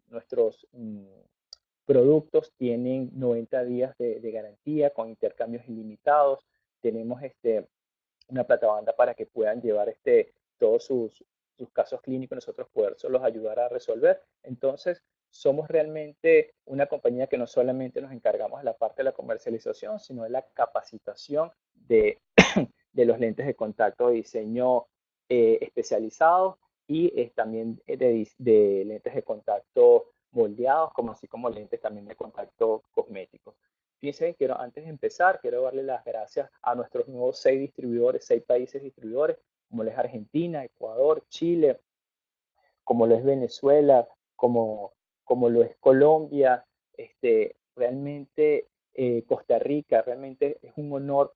nuestros productos tienen 90 días de garantía con intercambios ilimitados. Tenemos una platabanda para que puedan llevar todos sus casos clínicos, nosotros poderlos ayudar a resolver. Entonces, somos realmente una compañía que no solamente nos encargamos de la parte de la comercialización, sino de la capacitación de los lentes de contacto de diseño especializados y también de lentes de contacto moldeados, como así como lentes también de contacto cosméticos. Fíjense, antes de empezar, quiero darle las gracias a nuestros nuevos 6 distribuidores, 6 países distribuidores, como lo es Argentina, Ecuador, Chile, como lo es Venezuela, como lo es Colombia, realmente Costa Rica, realmente es un honor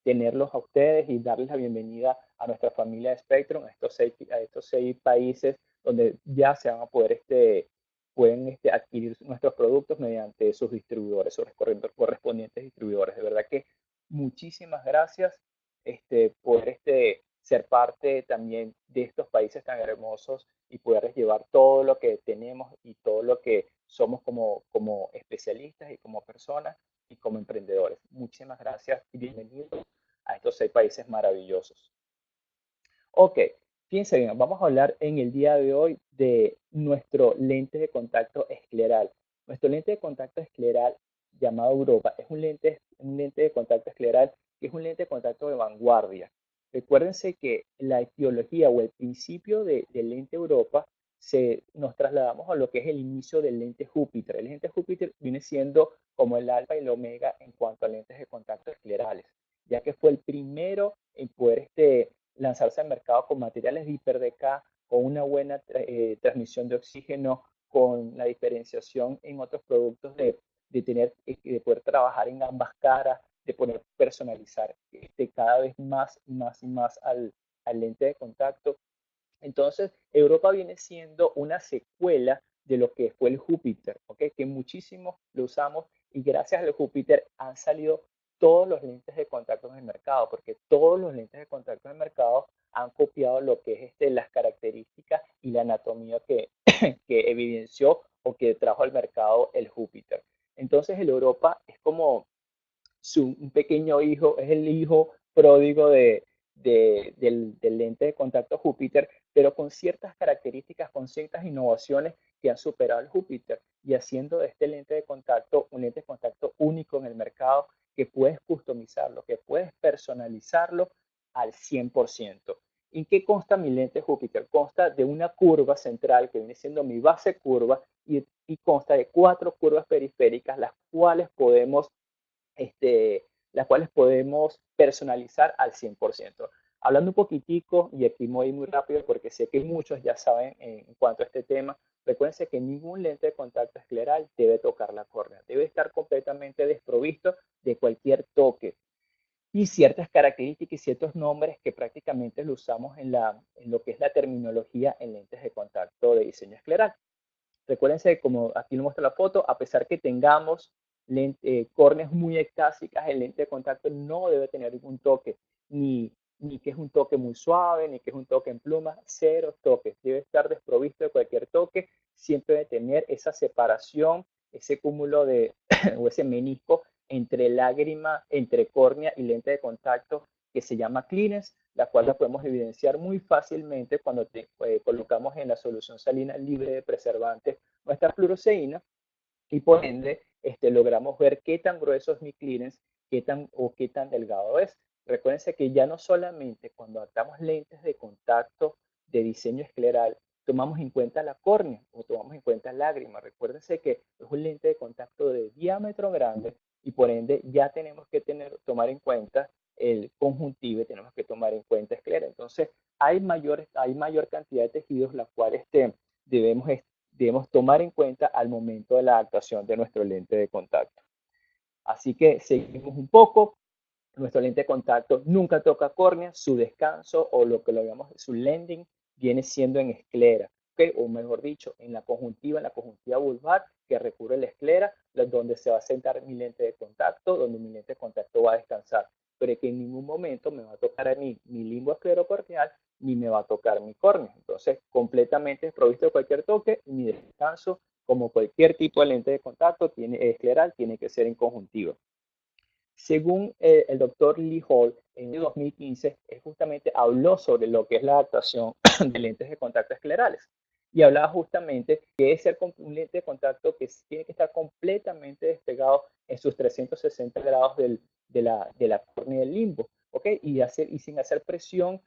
tenerlos a ustedes y darles la bienvenida a nuestra familia de Spectrum, a estos 6 países donde ya se van a poder pueden adquirir nuestros productos mediante sus distribuidores, sus correspondientes distribuidores. De verdad que muchísimas gracias por ser parte también de estos países tan hermosos y poderles llevar todo lo que tenemos y todo lo que somos como especialistas y como personas y como emprendedores. Muchísimas gracias y bienvenidos a estos 6 países maravillosos. Ok, fíjense bien, vamos a hablar en el día de hoy de nuestro lente de contacto escleral. Nuestro lente de contacto escleral llamado Europa es un lente de contacto escleral que es un lente de contacto de vanguardia. Recuérdense que la etiología o el principio del lente Europa nos trasladamos a lo que es el inicio del lente Júpiter. El lente Júpiter viene siendo como el alfa y el omega en cuanto a lentes de contacto esclerales, ya que fue el primero en poder lanzarse al mercado con materiales de hiper-DK, con una buena transmisión de oxígeno, con la diferenciación en otros productos de poder trabajar en ambas caras, de poder personalizar cada vez más y más y más al lente de contacto. Entonces, Europa viene siendo una secuela de lo que fue el Júpiter, ¿okay? Que muchísimos lo usamos y gracias al Júpiter han salido todos los lentes de contacto en el mercado, porque todos los lentes de contacto en el mercado han copiado lo que es las características y la anatomía que evidenció o que trajo al mercado el Júpiter. Entonces, el Europa es como un pequeño hijo, es el hijo pródigo del lente de contacto Júpiter, pero con ciertas características, con ciertas innovaciones que han superado el Júpiter y haciendo de este lente de contacto un lente de contacto único en el mercado que puedes customizarlo, que puedes personalizarlo al 100%. ¿En qué consta mi lente Júpiter? Consta de una curva central que viene siendo mi base curva y consta de 4 curvas periféricas, las cuales podemos personalizar al 100%. Hablando un poquitico, y aquí voy muy rápido porque sé que muchos ya saben en cuanto a este tema, recuérdense que ningún lente de contacto escleral debe tocar la córnea, debe estar completamente desprovisto de cualquier toque y ciertas características y ciertos nombres que prácticamente lo usamos en lo que es la terminología en lentes de contacto de diseño escleral. Recuérdense, como aquí lo muestra la foto, a pesar que tengamos córneas muy ectásicas, el lente de contacto no debe tener ningún toque, ni que es un toque muy suave, ni que es un toque en pluma, cero toques. Debe estar desprovisto de cualquier toque, siempre debe tener esa separación, ese cúmulo o ese menisco entre lágrima, entre córnea y lente de contacto que se llama clearance, la cual la podemos evidenciar muy fácilmente cuando colocamos en la solución salina libre de preservantes nuestra fluoresceína y por ende logramos ver qué tan grueso es mi clearance, qué tan delgado es. Recuérdense que ya no solamente cuando adaptamos lentes de contacto de diseño escleral, tomamos en cuenta la córnea o tomamos en cuenta lágrima. Recuérdense que es un lente de contacto de diámetro grande y por ende ya tenemos que tomar en cuenta el conjuntivo, tenemos que tomar en cuenta esclera. Entonces, hay mayor cantidad de tejidos las cuales debemos tomar en cuenta al momento de la adaptación de nuestro lente de contacto. Así que seguimos un poco. Nuestro lente de contacto nunca toca córnea, su descanso o lo que lo llamamos su landing viene siendo en esclera, ¿okay? O mejor dicho, en la conjuntiva vulvar que recubre la esclera, donde se va a sentar mi lente de contacto, donde mi lente de contacto va a descansar, pero que en ningún momento me va a tocar a mí mi lingua esclerocorneal ni me va a tocar mi córnea. Entonces, completamente desprovisto de cualquier toque y mi descanso, como cualquier tipo de lente de contacto escleral, tiene que ser en conjuntiva. Según el doctor Lee Hall, en el 2015, él justamente habló sobre lo que es la adaptación de lentes de contacto esclerales. Y hablaba justamente que es ser un lente de contacto que tiene que estar completamente despegado en sus 360 grados de la córnea del limbo, ¿ok? Y sin hacer presión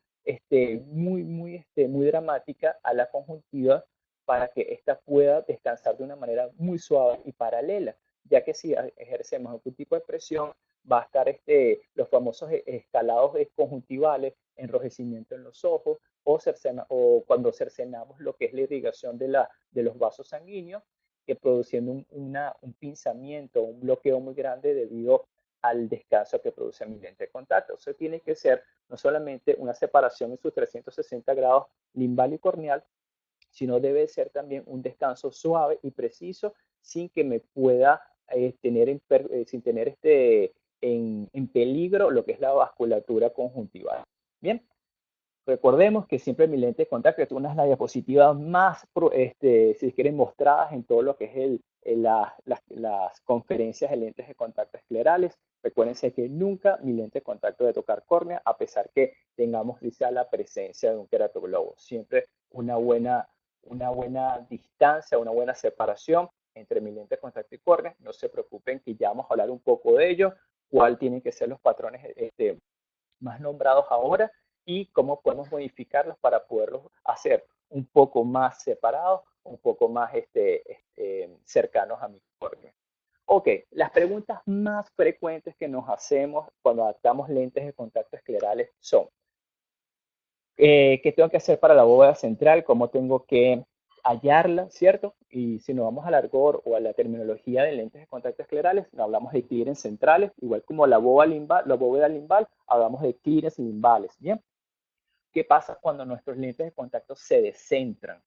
muy dramática a la conjuntiva para que ésta pueda descansar de una manera muy suave y paralela, ya que si ejercemos algún tipo de presión, va a estar los famosos escalados conjuntivales, enrojecimiento en los ojos, o cuando cercenamos lo que es la irrigación de los vasos sanguíneos, que produciendo un pinzamiento, un bloqueo muy grande debido al descanso que produce mi lente de contacto. Eso tiene que ser no solamente una separación en sus 360 grados limbal y corneal, sino debe ser también un descanso suave y preciso sin que me pueda sin tener en peligro lo que es la vasculatura conjuntival. Bien, recordemos que siempre mi lente de contacto es una de las diapositivas más, si quieren, mostradas en todo lo que es las conferencias de lentes de contacto esclerales. Recuérdense que nunca mi lente de contacto debe tocar córnea, a pesar que tengamos quizá la presencia de un queratoglobo. Siempre una buena distancia, una buena separación entre mi lente de contacto y córnea. No se preocupen que ya vamos a hablar un poco de ello, cuál tienen que ser los patrones más nombrados ahora y cómo podemos modificarlos para poderlos hacer un poco más separados, un poco más cercanos a mi córnea. Ok, las preguntas más frecuentes que nos hacemos cuando adaptamos lentes de contacto esclerales son: ¿qué tengo que hacer para la bóveda central? ¿Cómo tengo que hallarla, cierto? Y si nos vamos al argor o a la terminología de lentes de contacto esclerales, hablamos de clearance centrales, igual como la bóveda limbal, hablamos de clearance limbales, ¿bien? ¿Qué pasa cuando nuestros lentes de contacto se descentran?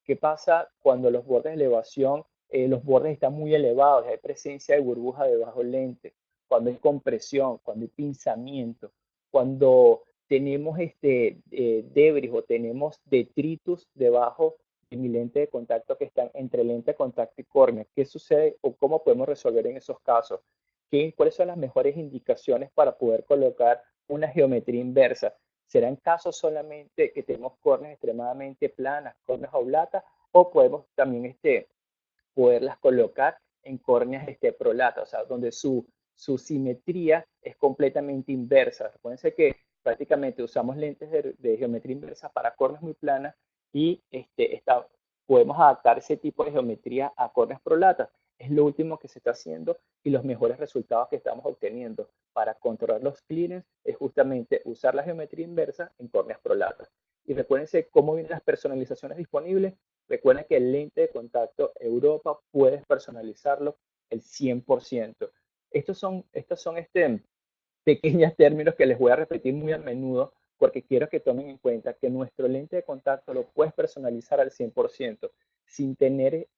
¿Qué pasa cuando los bordes de elevación, los bordes están muy elevados, hay presencia de burbuja debajo del lente? Cuando hay compresión, cuando hay pinzamiento, cuando tenemos debris o tenemos detritus debajo de mi lente de contacto que están entre lente de contacto y córnea. ¿Qué sucede o cómo podemos resolver en esos casos? ¿Cuáles son las mejores indicaciones para poder colocar una geometría inversa? ¿Serán casos solamente que tenemos córneas extremadamente planas, córneas oblatas, o podemos también poderlas colocar en córneas prolatas, o sea, donde su simetría es completamente inversa? Recuerden que prácticamente usamos lentes de geometría inversa para córneas muy planas y podemos adaptar ese tipo de geometría a córneas prolatas. Es lo último que se está haciendo y los mejores resultados que estamos obteniendo para controlar los clearance es justamente usar la geometría inversa en córneas prolatas. Y recuérdense cómo vienen las personalizaciones disponibles. Recuerden que el lente de contacto Europa puedes personalizarlo el 100%. Estos son pequeños términos que les voy a repetir muy a menudo porque quiero que tomen en cuenta que nuestro lente de contacto lo puedes personalizar al 100% sin tener,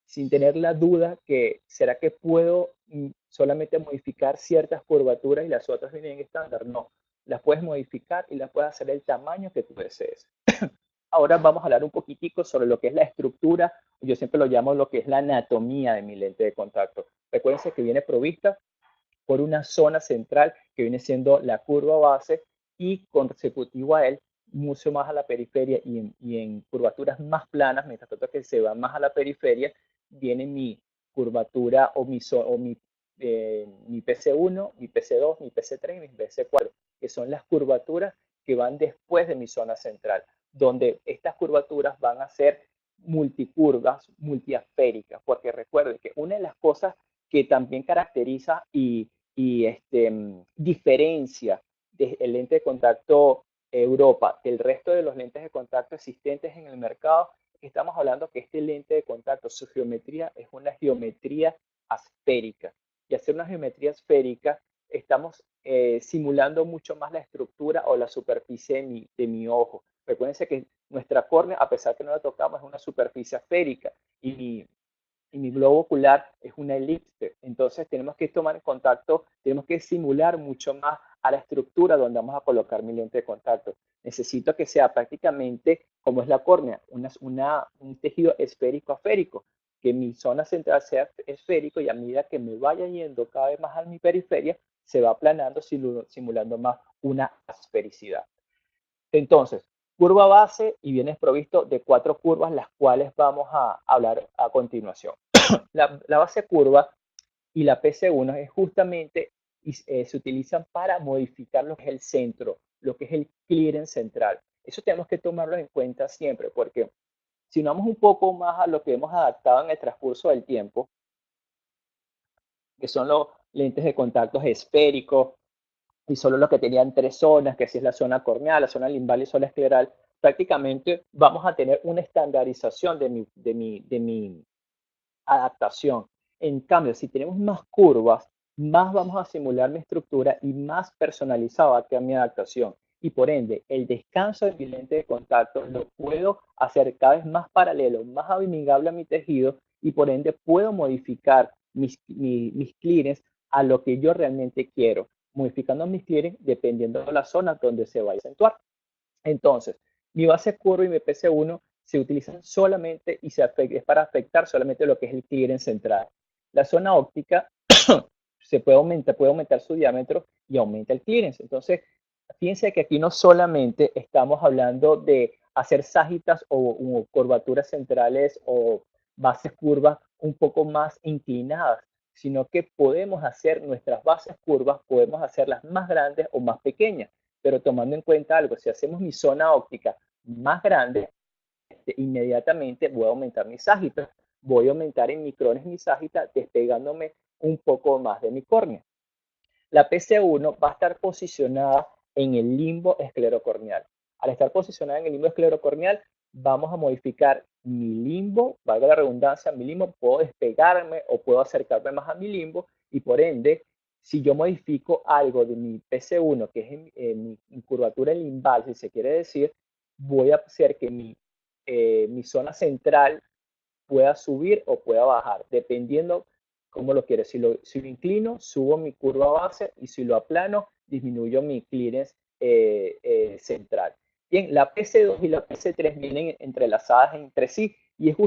sin tener la duda que será que puedo solamente modificar ciertas curvaturas y las otras vienen en estándar. No, las puedes modificar y las puedes hacer el tamaño que tú desees. Ahora vamos a hablar un poquitico sobre lo que es la estructura, yo siempre lo llamo lo que es la anatomía de mi lente de contacto. Recuerden que viene provista por una zona central que viene siendo la curva base y consecutivo a él, mucho más a la periferia y en curvaturas más planas, mientras tanto que se va más a la periferia, viene mi curvatura mi PC1, mi PC2, mi PC3 y mi PC4, que son las curvaturas que van después de mi zona central, donde estas curvaturas van a ser multicurvas, multiasféricas, porque recuerden que una de las cosas que también caracteriza y diferencia el lente de contacto Europa del resto de los lentes de contacto existentes en el mercado. Estamos hablando que este lente de contacto, su geometría es una geometría esférica. Y hacer una geometría esférica, estamos simulando mucho más la estructura o la superficie de mi ojo. Recuérdense que nuestra córnea, a pesar que no la tocamos, es una superficie esférica y mi globo ocular es una elipse. Entonces tenemos que tomar en contacto, tenemos que simular mucho más a la estructura donde vamos a colocar mi lente de contacto. Necesito que sea prácticamente como es la córnea, un tejido esférico aférico, que mi zona central sea esférico y a medida que me vaya yendo cada vez más a mi periferia, se va aplanando, simulando más una esfericidad. Entonces, curva base y vienes provisto de 4 curvas, las cuales vamos a hablar a continuación. La base curva y la PC1 es justamente, se utilizan para modificar lo que es el centro, lo que es el clearance central. Eso tenemos que tomarlo en cuenta siempre, porque si nos vamos un poco más a lo que hemos adaptado en el transcurso del tiempo, que son los lentes de contactos esféricos, y solo los que tenían 3 zonas, que si es la zona corneal, la zona limbal y zona escleral, prácticamente vamos a tener una estandarización de mi adaptación. En cambio, si tenemos más curvas, más vamos a simular mi estructura y más personalizada que mi adaptación. Y por ende, el descanso de mi lente de contacto lo puedo hacer cada vez más paralelo, más amigable a mi tejido y por ende puedo modificar mis clearance a lo que yo realmente quiero, modificando mis clearance dependiendo de la zona donde se va a acentuar. Entonces, mi base curva y mi PC1 se utilizan solamente y es para afectar solamente lo que es el clearance central. La zona óptica puede aumentar su diámetro y aumenta el clearance. Entonces, fíjense que aquí no solamente estamos hablando de hacer ságitas o curvaturas centrales o bases curvas un poco más inclinadas, sino que podemos hacer nuestras bases curvas, podemos hacerlas más grandes o más pequeñas, pero tomando en cuenta algo, si hacemos mi zona óptica más grande, inmediatamente voy a aumentar mi ságita, voy a aumentar en micrones mi ságita, despegándome un poco más de mi córnea. La PC1 va a estar posicionada en el limbo esclerocorneal. Al estar posicionada en el limbo esclerocorneal, vamos a modificar mi limbo, valga la redundancia, mi limbo, puedo despegarme o puedo acercarme más a mi limbo y por ende, si yo modifico algo de mi PC1, que es mi curvatura limbal, si se quiere decir, voy a hacer que mi zona central pueda subir o pueda bajar, dependiendo cómo lo quiero. Si lo inclino, subo mi curva base y si lo aplano, disminuyo mi clearance central. Bien, la PC2 y la PC3 vienen entrelazadas entre sí y es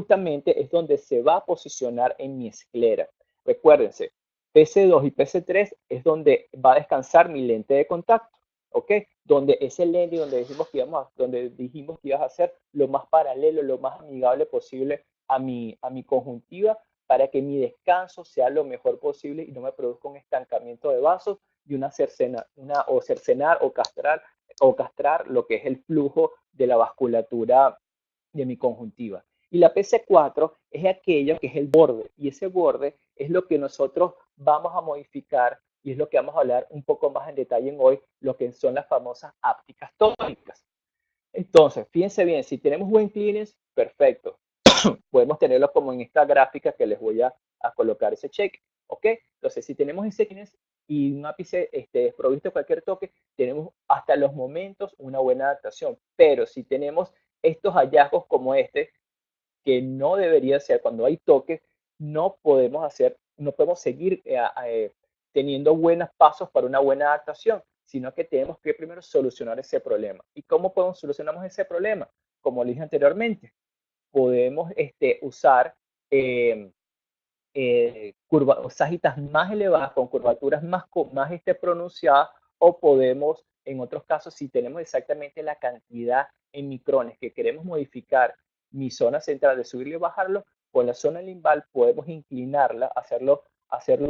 donde se va a posicionar en mi esclera. Recuérdense, PC2 y PC3 es donde va a descansar mi lente de contacto, ¿ok? Donde ese lente donde dijimos que ibas a hacer lo más paralelo, lo más amigable posible a mi conjuntiva para que mi descanso sea lo mejor posible y no me produzca un estancamiento de vasos y o cercenar o castrar lo que es el flujo de la vasculatura de mi conjuntiva. Y la PC4 es aquello que es el borde, y ese borde es lo que nosotros vamos a modificar y es lo que vamos a hablar un poco más en detalle en hoy, lo que son las famosas ápticas tónicas. Entonces, fíjense bien, si tenemos buen clearance, perfecto. Podemos tenerlo como en esta gráfica que les voy a colocar ese check, ¿ok? Entonces, si tenemos ese clearance y un ápice desprovisto de cualquier toque, tenemos hasta los momentos una buena adaptación. Pero si tenemos estos hallazgos como este, que no debería ser cuando hay toques, no podemos seguir teniendo buenos pasos para una buena adaptación, sino que tenemos que primero solucionar ese problema. ¿Y cómo solucionamos ese problema? Como le dije anteriormente, podemos usar eh, ságitas más elevadas, con curvaturas más pronunciadas, o podemos, en otros casos, si tenemos exactamente la cantidad en micrones que queremos modificar mi zona central de subirlo y bajarlo, con la zona limbal podemos inclinarla, hacerlo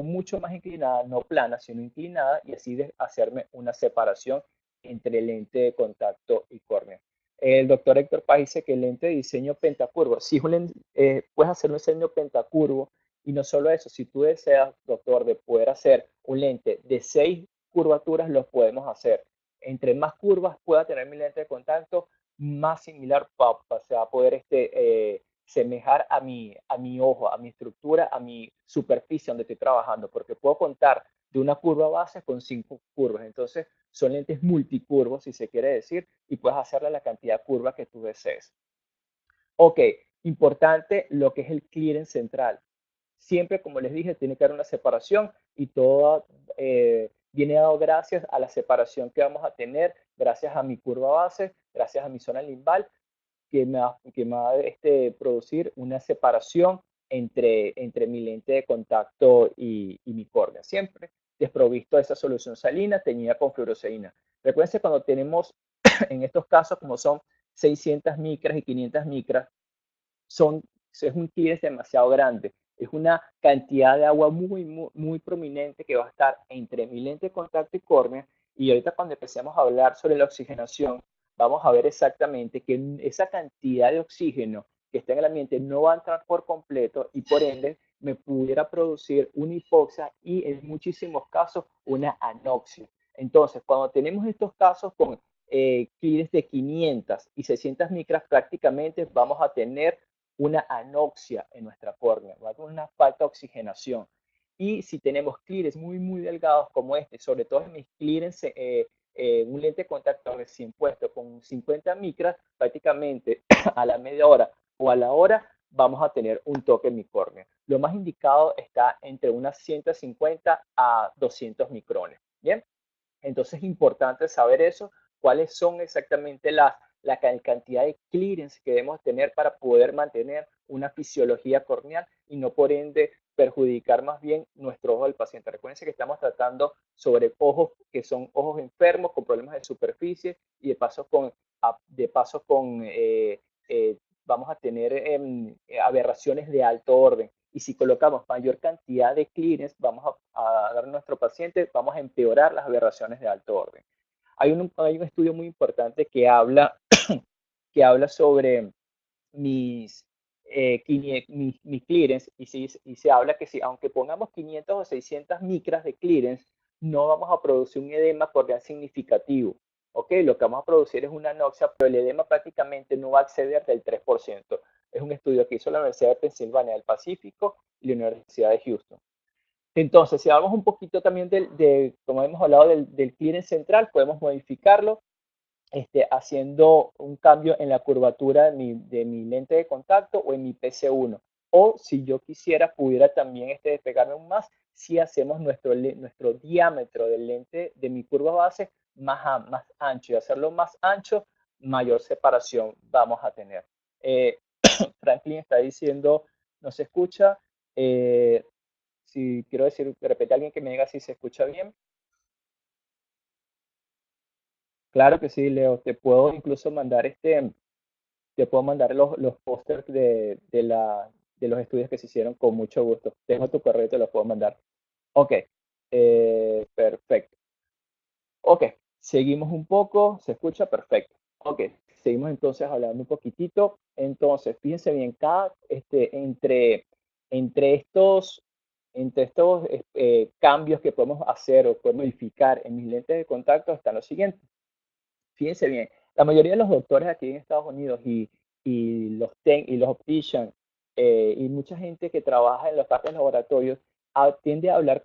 mucho más inclinada, no plana, sino inclinada, y así hacerme una separación entre lente de contacto y córnea. El doctor Héctor Paz dice que el lente de diseño pentacurvo, si puedes hacer un diseño pentacurvo, y no solo eso, si tú deseas, doctor, de poder hacer un lente de 6 curvaturas, lo podemos hacer. Entre más curvas pueda tener mi lente de contacto, más similar se va a poder semejar a mi ojo, a mi estructura, a mi superficie donde estoy trabajando, porque puedo contar de una curva base con 5 curvas. Entonces, son lentes multicurvos, si se quiere decir, y puedes hacerle la cantidad de curvas que tú desees. Ok, importante lo que es el clearance central. Siempre, como les dije, tiene que haber una separación y todo viene dado gracias a la separación que vamos a tener, gracias a mi curva base, gracias a mi zona limbal, que me va a producir una separación entre mi lente de contacto y mi córnea, siempre desprovisto de esa solución salina teñida con fluoresceína. Recuerden cuando tenemos en estos casos, como son 600 micras y 500 micras, son, es un clearance demasiado grande. Es una cantidad de agua muy prominente que va a estar entre mi lente de contacto y córnea. Y ahorita cuando empecemos a hablar sobre la oxigenación, vamos a ver exactamente que esa cantidad de oxígeno que está en el ambiente no va a entrar por completo y por ende me pudiera producir una hipoxia y en muchísimos casos una anoxia. Entonces, cuando tenemos estos casos con clearance de 500 y 600 micras, prácticamente vamos a tener una anoxia en nuestra córnea, va a tener una falta de oxigenación. Y si tenemos clearance muy delgados como este, sobre todo en mis clearance, un lente de contacto recién puesto con 50 micras, prácticamente a la media hora o a la hora vamos a tener un toque en mi córnea. Lo más indicado está entre unas 150 a 200 micrones. Bien, entonces es importante saber eso, cuáles son exactamente la cantidad de clearance que debemos tener para poder mantener una fisiología corneal y no por ende perjudicar más bien nuestro ojo del paciente. Recuerden que estamos tratando sobre ojos que son ojos enfermos con problemas de superficie y de paso con vamos a tener aberraciones de alto orden. Y si colocamos mayor cantidad de clearance, vamos a dar a nuestro paciente, vamos a empeorar las aberraciones de alto orden. Hay un estudio muy importante que habla sobre mi clearance y se habla que si aunque pongamos 500 o 600 micras de clearance, no vamos a producir un edema corneal significativo. ¿Ok? Lo que vamos a producir es una anoxia, pero el edema prácticamente no va a exceder del 3%. Es un estudio que hizo la Universidad de Pensilvania del Pacífico y la Universidad de Houston. Entonces, si hablamos un poquito también como hemos hablado del clearance central, podemos modificarlo haciendo un cambio en la curvatura de mi lente de contacto o en mi PC1. O si yo quisiera, pudiera también despegarme aún más si hacemos nuestro diámetro del lente de mi curva base más ancho. Y hacerlo más ancho, mayor separación vamos a tener. Eh, Franklin está diciendo, no se escucha. Si quiero decir, de repente alguien que me diga si se escucha bien. Claro que sí, Leo. Te puedo incluso mandar te puedo mandar los pósters de los estudios que se hicieron con mucho gusto. Tengo tu correo y te los puedo mandar. Ok, perfecto. Ok, seguimos un poco, se escucha perfecto. Ok, seguimos entonces hablando un poquitito. Entonces, fíjense bien, entre estos, cambios que podemos hacer o podemos modificar en mis lentes de contacto están los siguientes. Fíjense bien, la mayoría de los doctores aquí en Estados Unidos y los opticians y mucha gente que trabaja en los parques laboratorios tiende a hablar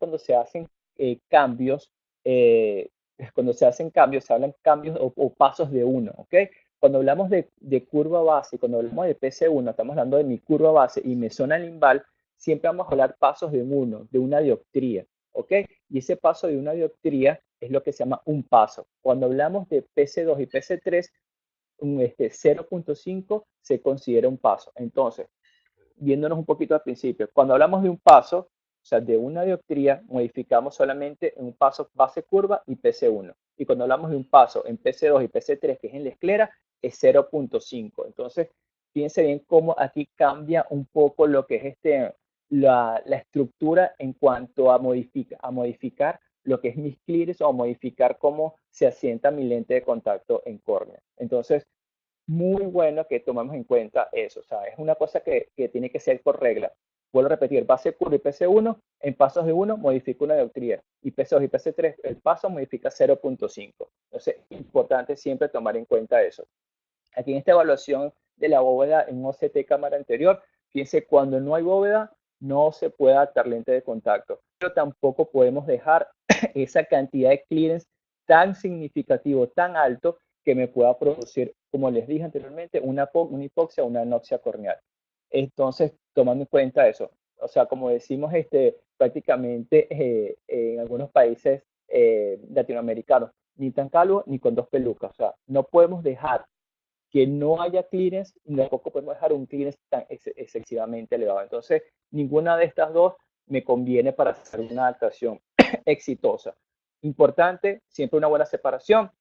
eh, cuando se hacen cambios, se hablan cambios o pasos de uno, ¿ok? Cuando hablamos de curva base, cuando hablamos de PC1, estamos hablando de mi curva base y mi zona limbal, siempre vamos a hablar pasos de uno, de una dioptría, ¿ok? Y ese paso de una dioptría es lo que se llama un paso. Cuando hablamos de PC2 y PC3, 0.5 se considera un paso. Entonces, viéndonos un poquito al principio, cuando hablamos de un paso, o sea, de una dioptría, modificamos solamente en un paso base curva y PC1. Y cuando hablamos de un paso en PC2 y PC3, que es en la esclera, es 0.5. Entonces, fíjense bien cómo aquí cambia un poco lo que es la estructura en cuanto a modificar lo que es mis clearance o modificar cómo se asienta mi lente de contacto en córnea. Entonces, muy bueno que tomemos en cuenta eso. O sea, es una cosa que tiene que ser por regla. Vuelvo a repetir, base curva y PC1, en pasos de 1 modifica una dioptría. Y PC2 y PC3, el paso modifica 0.5. Entonces, es importante siempre tomar en cuenta eso. Aquí en esta evaluación de la bóveda en OCT cámara anterior, fíjense, cuando no hay bóveda, no se puede adaptar lente de contacto. Pero tampoco podemos dejar esa cantidad de clearance tan significativo, tan alto, que me pueda producir, como les dije anteriormente, una hipoxia o una anoxia corneal. Entonces, tomando en cuenta eso, o sea, como decimos, prácticamente en algunos países latinoamericanos, ni tan calvos ni con dos pelucas. O sea, no podemos dejar que no haya clearance y tampoco podemos dejar un clearance tan excesivamente elevado. Entonces, ninguna de estas dos me conviene para hacer una adaptación exitosa. Importante, siempre una buena separación,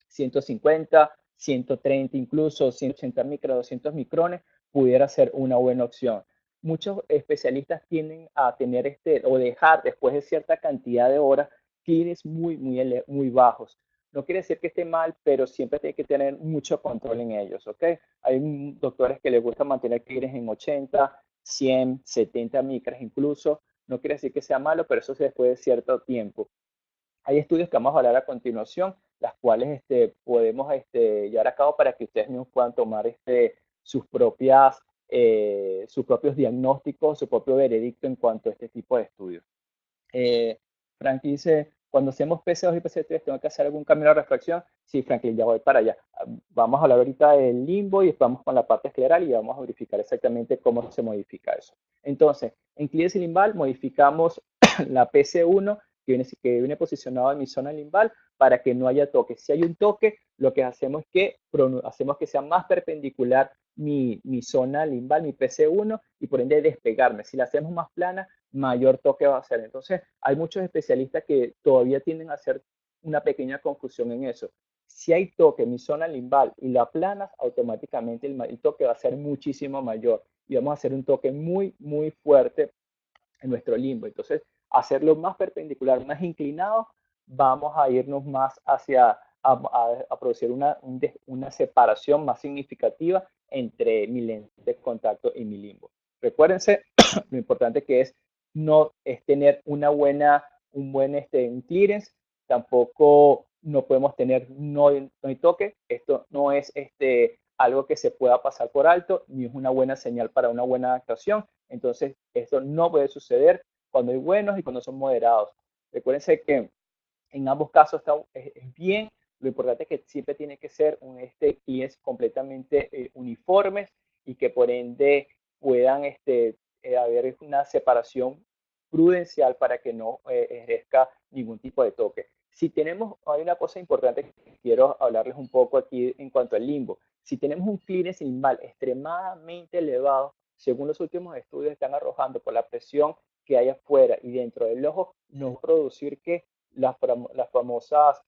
150, 130, incluso 180 micrones, 200 micrones, pudiera ser una buena opción. Muchos especialistas tienden a tener o dejar después de cierta cantidad de horas clearance muy bajos. No quiere decir que esté mal, pero siempre tiene que tener mucho control en ellos, ¿ok? Hay doctores que les gusta mantener clearance en 80, 100, 70 micras incluso. No quiere decir que sea malo, pero eso se después de cierto tiempo. Hay estudios que vamos a hablar a continuación, las cuales podemos llevar a cabo para que ustedes mismos puedan tomar sus propios diagnósticos, su propio veredicto en cuanto a este tipo de estudios. Frankie dice, cuando hacemos PC2 y PC3, ¿tengo que hacer algún cambio de refracción? Sí, Franklin, ya voy para allá. Vamos a hablar ahorita del limbo y vamos con la parte escleral y vamos a verificar exactamente cómo se modifica eso. Entonces, en clearance limbal modificamos la PC1 que viene posicionado en mi zona limbal para que no haya toque. Si hay un toque, lo que hacemos es que hacemos que sea más perpendicular mi zona limbal, mi PC1, y por ende despegarme. Si la hacemos más plana, mayor toque va a ser. Entonces, hay muchos especialistas que todavía tienden a hacer una pequeña confusión en eso. Si hay toque en mi zona limbal y la aplanas, automáticamente el toque va a ser muchísimo mayor y vamos a hacer un toque muy fuerte en nuestro limbo. Entonces, hacerlo más perpendicular, más inclinado, vamos a irnos más a producir una separación más significativa entre mi lente de contacto y mi limbo. Recuérdense, lo importante que es no es tener un buen un clearance, tampoco no podemos tener no hay toque, esto no es algo que se pueda pasar por alto, ni es una buena señal para una buena adaptación. Entonces, esto no puede suceder cuando hay buenos y cuando son moderados. Recuérdense que en ambos casos es bien. Lo importante es que siempre tiene que ser clientes completamente uniformes y que por ende puedan haber una separación prudencial para que no ejerezca ningún tipo de toque. Si tenemos, hay una cosa importante que quiero hablarles un poco aquí en cuanto al limbo. Si tenemos un clearance limbal extremadamente elevado, según los últimos estudios están arrojando por la presión que hay afuera y dentro del ojo, nos va a producir que las famosas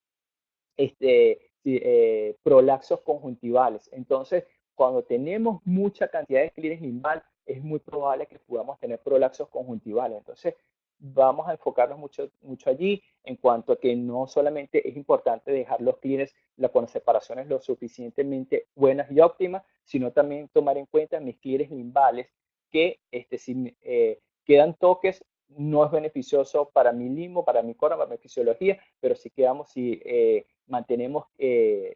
prolaxos conjuntivales. Entonces, cuando tenemos mucha cantidad de clearance limbal, es muy probable que podamos tener prolaxos conjuntivales. Entonces, vamos a enfocarnos mucho allí en cuanto a que no solamente es importante dejar los clearance con separaciones lo suficientemente buenas y óptimas, sino también tomar en cuenta mis clearance limbales que si quedan toques no es beneficioso para mi limbo, para mi cora, para mi fisiología, pero si mantenemos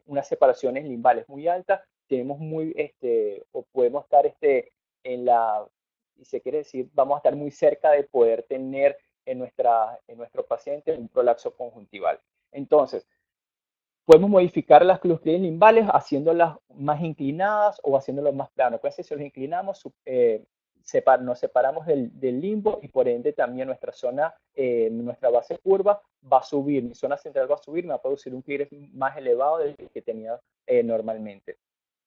unas separaciones limbales muy altas, tenemos o podemos estar en la, y se quiere decir, vamos a estar muy cerca de poder tener en nuestro paciente un prolapso conjuntival. Entonces, podemos modificar las clustrías limbales haciéndolas más inclinadas o haciéndolas más planas. Pues si los inclinamos, nos separamos del limbo y por ende también nuestra base curva va a subir, mi zona central va a subir, me va a producir un clearance más elevado del que tenía normalmente.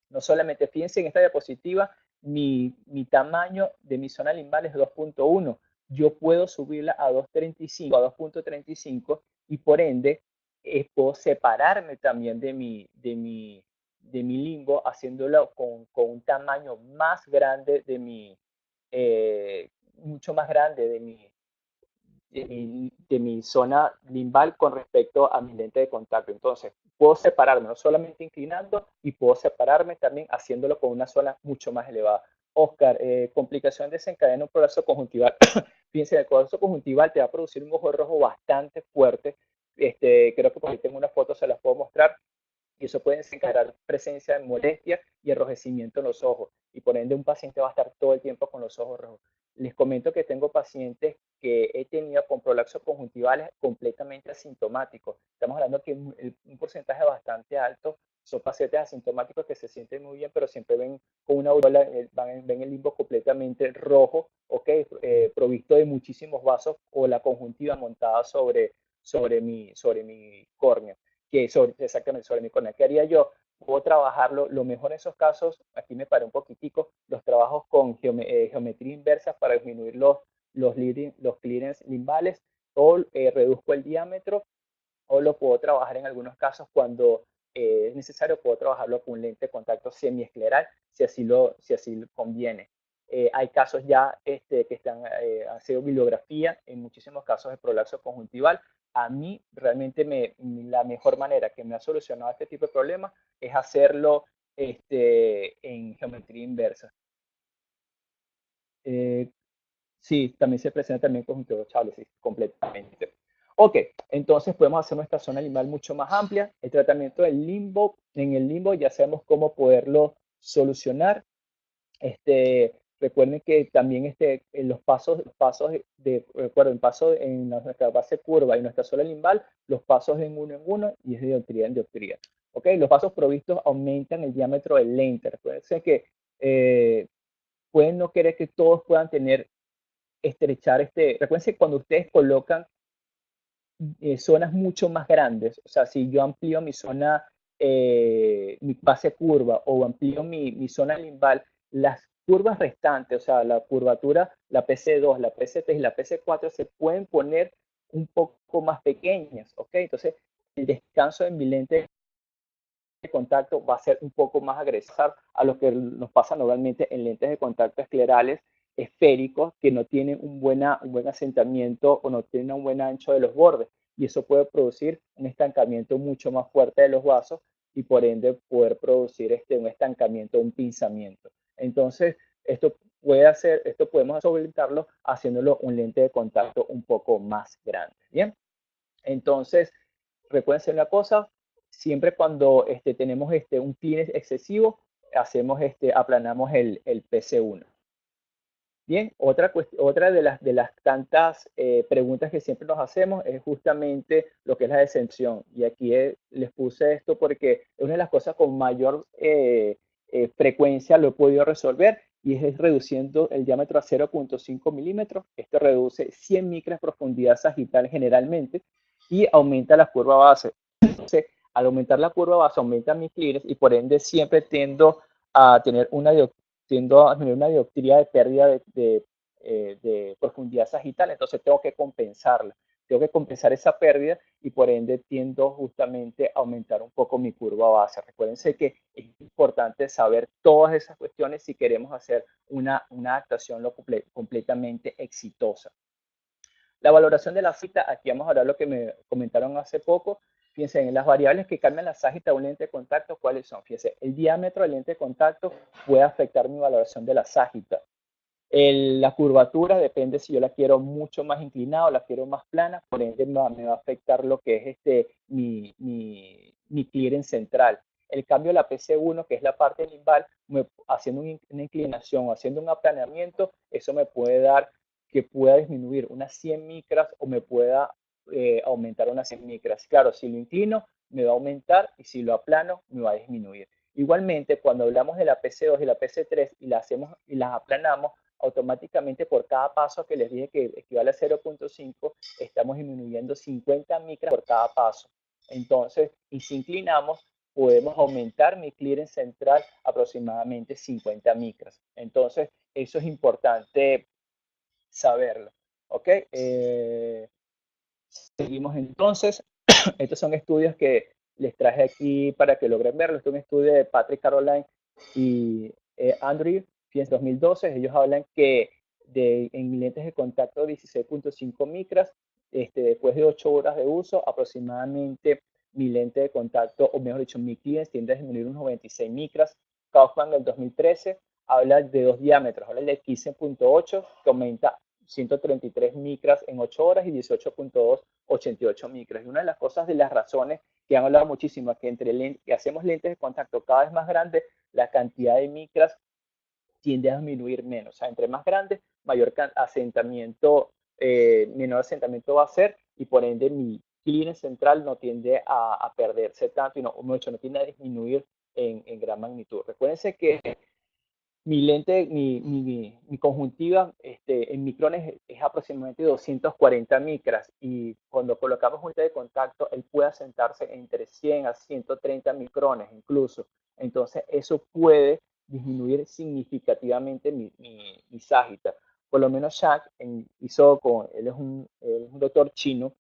No solamente, fíjense en esta diapositiva, mi tamaño de mi zona limbal es 2.1. Yo puedo subirla a 2.35, a 2.35 y por ende puedo separarme también de mi limbo haciéndolo con un tamaño más grande mucho más grande de mi zona limbal con respecto a mi lente de contacto. Entonces, puedo separarme no solamente inclinando y puedo separarme también haciéndolo con una zona mucho más elevada. Oscar, complicación desencadena un prolapso conjuntival. Fíjense, el colapso conjuntival te va a producir un ojo rojo bastante fuerte. Creo que por ahí tengo una foto, se las puedo mostrar y eso puede desencadenar presencia de molestia y enrojecimiento en los ojos y por ende un paciente va a estar todo el tiempo con los ojos rojos. Les comento que tengo pacientes que he tenido con prolapsos conjuntivales completamente asintomáticos. Estamos hablando que un porcentaje bastante alto son pacientes asintomáticos que se sienten muy bien, pero siempre ven con una aureola, ven el limbo completamente rojo, provisto de muchísimos vasos o la conjuntiva montada sobre mi córnea, exactamente sobre mi córnea. ¿Qué haría yo? Puedo trabajarlo, lo mejor en esos casos, aquí me paré un poquitico, los trabajos con geometría inversa para disminuir los clearance limbales, o reduzco el diámetro, o lo puedo trabajar en algunos casos cuando es necesario, puedo trabajarlo con un lente de contacto semiescleral, si así lo conviene. Hay casos ya que han sido bibliografía, en muchísimos casos de prolapso conjuntival. A mí realmente la mejor manera que me ha solucionado este tipo de problemas es hacerlo en geometría inversa. Eh, Sí, también se presenta también conjuntivitis chable, sí, completamente. Ok, entonces podemos hacer nuestra zona limbal mucho más amplia. El tratamiento del limbo, en el limbo ya sabemos cómo poderlo solucionar. Recuerden que también en recuerden, paso en nuestra base curva y nuestra zona limbal, los pasos en uno y es de dioptría en dioptría. Ok, los pasos provistos aumentan el diámetro del lente. Recuerden que pueden no querer que todos puedan tener estrechar recuerden que cuando ustedes colocan zonas mucho más grandes, o sea, si yo amplío mi zona, mi base curva o amplío mi zona limbal, las curvas restantes, o sea, la curvatura, la PC2, la PC3 y la PC4 se pueden poner un poco más pequeñas, ¿ok? Entonces, el descanso de mi lente de contacto va a ser un poco más agresivo a lo que nos pasa normalmente en lentes de contacto esclerales esféricos que no tienen un buen asentamiento o no tienen un buen ancho de los bordes, y eso puede producir un estancamiento mucho más fuerte de los vasos y por ende poder producir un estancamiento, un pinzamiento. Entonces, esto podemos solventarlo haciéndolo un lente de contacto un poco más grande. Bien, entonces recuerden una cosa, siempre cuando tenemos un clearance excesivo, aplanamos el PC1. Bien, otra de las tantas preguntas que siempre nos hacemos es justamente lo que es la descensión. Y aquí les puse esto porque es una de las cosas con mayor frecuencia lo he podido resolver, y es reduciendo el diámetro a 0.5 milímetros. Esto reduce 100 micras profundidad sagital generalmente y aumenta la curva base. Entonces, al aumentar la curva base, aumenta mi clearance y por ende siempre a tener una tiendo a tener una dioptría de pérdida de profundidad sagital, entonces tengo que compensarla. Tengo que compensar esa pérdida y por ende tiendo justamente a aumentar un poco mi curva base. Recuérdense que es importante saber todas esas cuestiones si queremos hacer una adaptación completamente exitosa. La valoración de la cita, aquí vamos a hablar lo que me comentaron hace poco. Fíjense, en las variables que cambian la ságita de un lente de contacto, ¿cuáles son? Fíjense, el diámetro del lente de contacto puede afectar mi valoración de la ságita. La curvatura depende si yo la quiero mucho más inclinada o la quiero más plana, por ende me va a afectar lo que es mi clearance central. El cambio de la PC1, que es la parte limbal, haciendo una inclinación o haciendo un aplanamiento, eso me puede dar que pueda disminuir unas 100 micras o me pueda aumentar unas 100 micras. Claro, si lo inclino, me va a aumentar, y si lo aplano, me va a disminuir. Igualmente, cuando hablamos de la PC2 y la PC3 y las aplanamos, automáticamente por cada paso que les dije que equivale a 0.5, estamos disminuyendo 50 micras por cada paso. Entonces, y si inclinamos, podemos aumentar mi clearance central aproximadamente 50 micras. Entonces, eso es importante saberlo. ¿Ok? Seguimos entonces. Estos son estudios que les traje aquí para que logren verlo. Este es un estudio de Patrick Caroline y Andrew, en 2012. Ellos hablan que en lentes de contacto 16.5 micras, después de 8 horas de uso, aproximadamente mi lente de contacto, o mejor dicho, mi clearance tiende a disminuir unos 96 micras. Kaufman en el 2013 habla de dos diámetros, habla de 15.8, que aumenta 133 micras en 8 horas, y 18.2, 88 micras. Y una de las cosas, de las razones que han hablado muchísimo, es que que hacemos lentes de contacto cada vez más grandes, la cantidad de micras tiende a disminuir menos. O sea, entre más grande, mayor asentamiento, menor asentamiento va a ser, y por ende mi clearance central no tiende a perderse tanto, y no tiende a disminuir en gran magnitud. Recuérdense que mi lente, mi conjuntiva en micrones es aproximadamente 240 micras y cuando colocamos un lente de contacto, él puede asentarse entre 100 a 130 micrones incluso. Entonces, eso puede disminuir significativamente mi ságita. Por lo menos Jack hizo él es un doctor chino,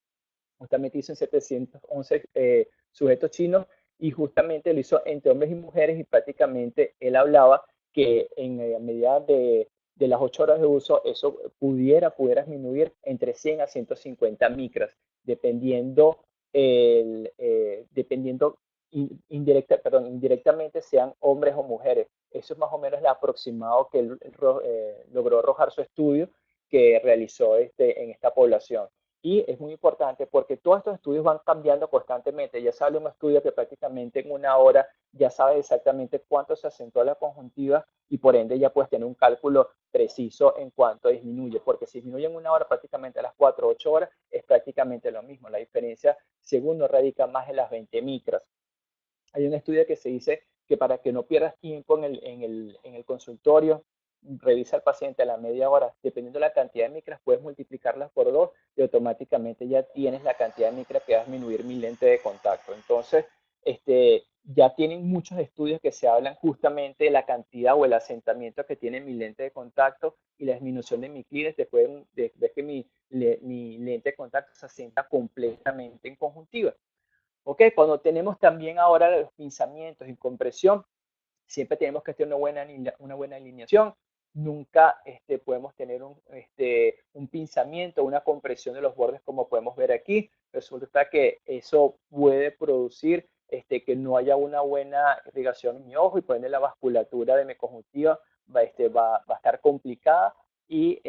justamente hizo en 711 sujetos chinos y justamente lo hizo entre hombres y mujeres y prácticamente él hablaba que a medida de las 8 horas de uso eso pudiera disminuir entre 100 a 150 micras, dependiendo, dependiendo indirectamente sean hombres o mujeres. Eso es más o menos el aproximado que él logró arrojar su estudio que realizó en esta población. Y es muy importante porque todos estos estudios van cambiando constantemente. Ya sale un estudio que prácticamente en una hora ya sabe exactamente cuánto se asentó la conjuntiva y por ende ya puedes tener un cálculo preciso en cuánto disminuye. Porque si disminuye en una hora, prácticamente a las 4 o 8 horas es prácticamente lo mismo. La diferencia, según no radica más en las 20 micras. Hay un estudio que se dice que para que no pierdas tiempo en el consultorio, revisa al paciente a la media hora, dependiendo de la cantidad de micras, puedes multiplicarlas por 2 y automáticamente ya tienes la cantidad de micras que va a disminuir mi lente de contacto. Entonces, ya tienen muchos estudios que se hablan justamente de la cantidad o el asentamiento que tiene mi lente de contacto y la disminución de mi clearance después de que mi lente de contacto se asienta completamente en conjuntiva. ¿Ok? Cuando tenemos también ahora los pinzamientos y compresión, siempre tenemos que tener una buena alineación. Nunca podemos tener un pinzamiento, una compresión de los bordes como podemos ver aquí. Resulta que eso puede producir que no haya una buena irrigación en mi ojo y por ende la vasculatura de mi conjuntiva va a estar complicada y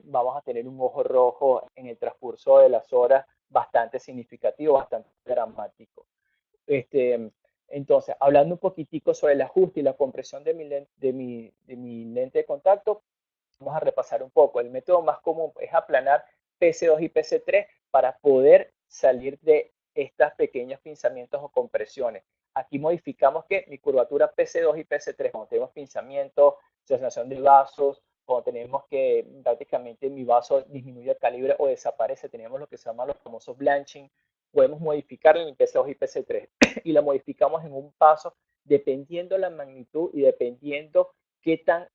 vamos a tener un ojo rojo en el transcurso de las horas bastante significativo, bastante dramático. Este, entonces, hablando un poquitico sobre el ajuste y la compresión de mi lente de contacto, vamos a repasar un poco. El método más común es aplanar PC2 y PC3 para poder salir de estos pequeños pinzamientos o compresiones. Aquí modificamos que mi curvatura PC2 y PC3, cuando tenemos pinzamiento, sensación de vasos, cuando tenemos que prácticamente mi vaso disminuye el calibre o desaparece, tenemos lo que se llaman los famosos blanching, podemos modificarla en PC2 y PC3 y la modificamos en un paso dependiendo la magnitud y dependiendo qué tan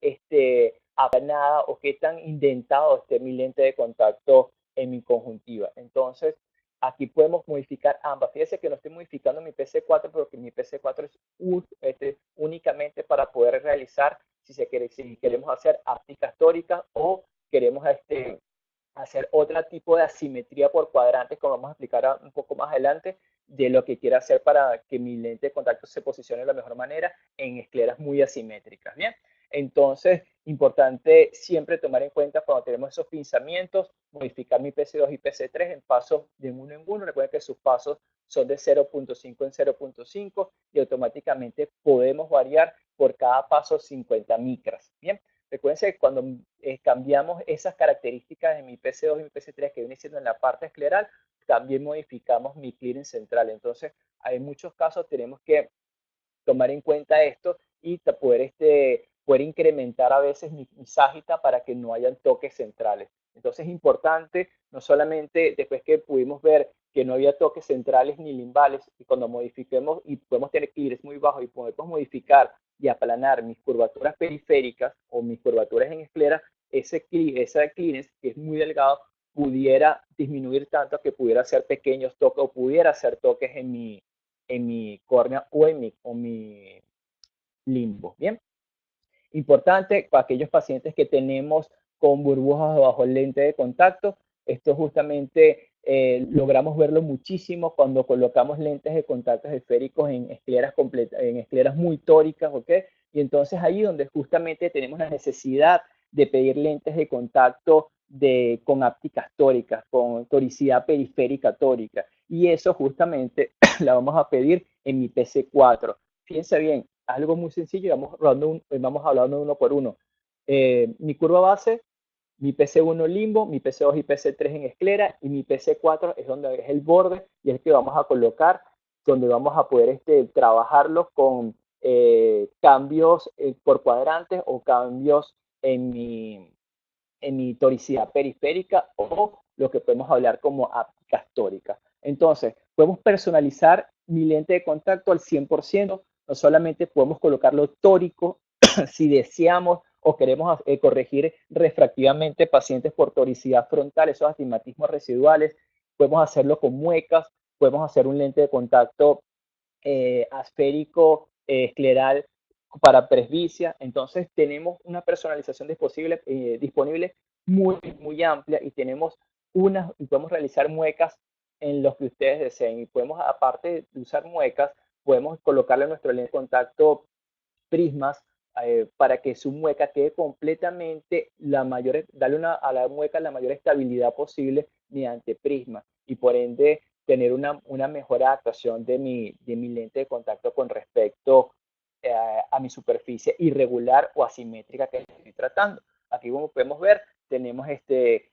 aplanada o qué tan indentado esté mi lente de contacto en mi conjuntiva. Entonces, aquí podemos modificar ambas. Fíjense que no estoy modificando mi PC4 porque mi PC4 es únicamente para poder realizar, si queremos hacer ápticas tóricas o queremos hacer otro tipo de asimetría por cuadrantes, como vamos a explicar un poco más adelante, de lo que quiero hacer para que mi lente de contacto se posicione de la mejor manera en escleras muy asimétricas. Bien, entonces, importante siempre tomar en cuenta cuando tenemos esos pinzamientos, modificar mi PC2 y PC3 en pasos de uno en uno. Recuerden que sus pasos son de 0.5 en 0.5 y automáticamente podemos variar por cada paso 50 micras. Bien, recuerden que cuando cambiamos esas características de mi PC2 y mi PC3 que viene siendo en la parte escleral, también modificamos mi clearance central. Entonces, hay muchos casos tenemos que tomar en cuenta esto y poder incrementar a veces mi ságita para que no hayan toques centrales. Entonces es importante, no solamente después que pudimos ver que no había toques centrales ni limbales, y cuando modifiquemos y podemos tener clearance muy bajo y podemos modificar y aplanar mis curvaturas periféricas o mis curvaturas en esclera, esa clearance que es muy delgado pudiera disminuir tanto que pudiera hacer pequeños toques o pudiera hacer toques en mi córnea o en mi limbo. Bien, importante para aquellos pacientes que tenemos con burbujas bajo el lente de contacto. Esto justamente logramos verlo muchísimo cuando colocamos lentes de contacto esféricos en escleras muy tóricas, ¿ok? Y entonces ahí donde justamente tenemos la necesidad de pedir lentes de contacto con ápticas tóricas, con toricidad periférica tórica. Y eso justamente la vamos a pedir en mi PC4. Fíjense bien, algo muy sencillo, vamos hablando uno por uno. Mi curva base, mi PC1 limbo, mi PC2 y PC3 en esclera y mi PC4 es donde es el borde y es el que vamos a colocar, donde vamos a poder trabajarlo con cambios por cuadrantes o cambios en mi toricidad periférica o lo que podemos hablar como ápticas tóricas. Entonces, podemos personalizar mi lente de contacto al 100%, no solamente podemos colocarlo tórico si deseamos o queremos corregir refractivamente pacientes por toricidad frontal, esos astigmatismos residuales, podemos hacerlo con muecas, podemos hacer un lente de contacto asférico escleral para presbicia. Entonces tenemos una personalización disponible muy amplia y tenemos y podemos realizar muecas en los que ustedes deseen. Y podemos, aparte de usar muecas, podemos colocarle a nuestro lente de contacto prismas para que su mueca quede completamente darle a la mueca la mayor estabilidad posible mediante prisma y por ende tener una mejor adaptación de mi lente de contacto con respecto a mi superficie irregular o asimétrica que estoy tratando. Aquí como podemos ver, tenemos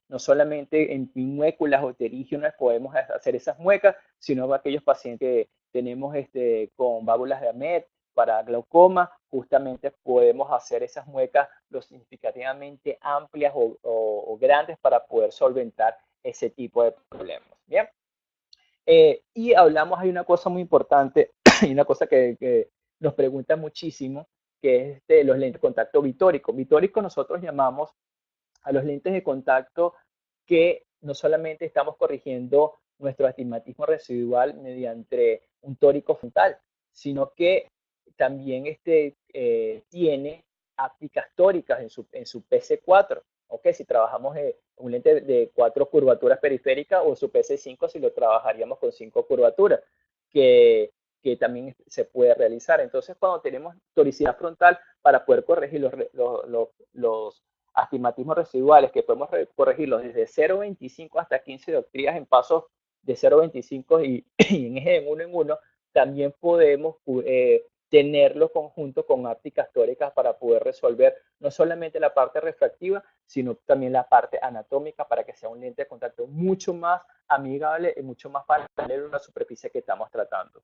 no solamente en muéculas o terígenas podemos hacer esas muecas, sino para aquellos pacientes que tenemos con válvulas de Ahmed, para glaucoma, justamente podemos hacer esas muecas lo significativamente amplias o grandes para poder solventar ese tipo de problemas. Bien. Y hablamos, hay una cosa muy importante, y una cosa que nos preguntan muchísimo, que es los lentes de contacto vitórico. Vitórico nosotros llamamos a los lentes de contacto que no solamente estamos corrigiendo nuestro astigmatismo residual mediante un tórico frontal, sino que también tiene ápticas tóricas en su PC4. Okay, si trabajamos un lente de 4 curvaturas periféricas o su PC5 si lo trabajaríamos con 5 curvaturas, que, que también se puede realizar. Entonces, cuando tenemos toricidad frontal, para poder corregir los astigmatismos residuales, que podemos corregirlos desde 0,25 hasta 15 dioptrías en pasos de 0,25 y en eje de uno en uno, también podemos tenerlo conjunto con ápticas tóricas para poder resolver no solamente la parte refractiva, sino también la parte anatómica para que sea un lente de contacto mucho más amigable y mucho más paralelo a la superficie que estamos tratando.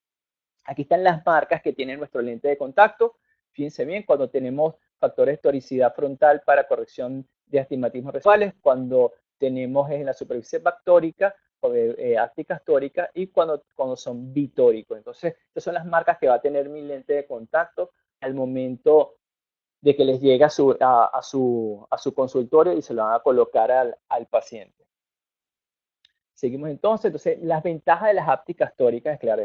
Aquí están las marcas que tiene nuestro lente de contacto. Fíjense bien, cuando tenemos factores de toricidad frontal para corrección de astigmatismos residuales, cuando tenemos en la superficie bactórica, ápticas tóricas y cuando son bitóricos. Entonces, estas son las marcas que va a tener mi lente de contacto al momento de que les llegue a su consultorio y se lo van a colocar al paciente. Seguimos entonces, las ventajas de las ápticas tóricas, claro,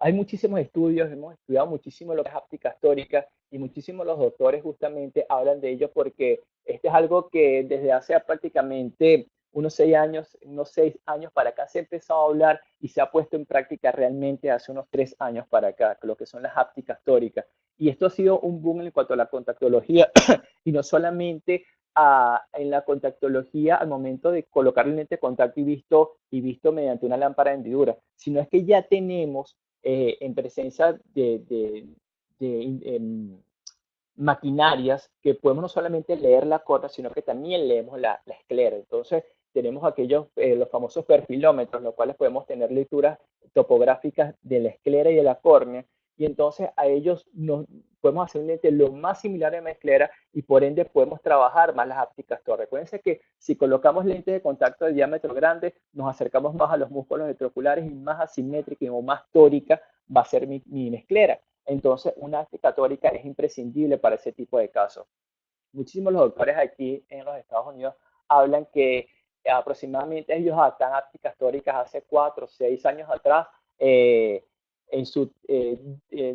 hay muchísimos estudios, hemos estudiado muchísimo lo que es ápticas tóricas y muchísimos los doctores justamente hablan de ello porque este es algo que desde hace prácticamente unos 6 años para acá se ha empezado a hablar y se ha puesto en práctica realmente hace unos 3 años para acá, lo que son las ápticas tóricas. Y esto ha sido un boom en cuanto a la contactología y no solamente en la contactología al momento de colocar el lente de contacto y visto mediante una lámpara de hendidura, sino es que ya tenemos en presencia de maquinarias que podemos no solamente leer la córnea, sino que también leemos la esclera. Entonces, tenemos los famosos perfilómetros, los cuales podemos tener lecturas topográficas de la esclera y de la córnea, y entonces a ellos podemos hacer un lente lo más similar a la esclera y por ende podemos trabajar más las ápticas torres. Recuerden que si colocamos lentes de contacto de diámetro grande, nos acercamos más a los músculos retrooculares y más asimétrica o más tórica va a ser mi esclera. Entonces, una áptica tórica es imprescindible para ese tipo de casos. Muchísimos los doctores aquí en los Estados Unidos hablan que aproximadamente ellos adaptan ápticas tóricas hace 4 o 6 años atrás,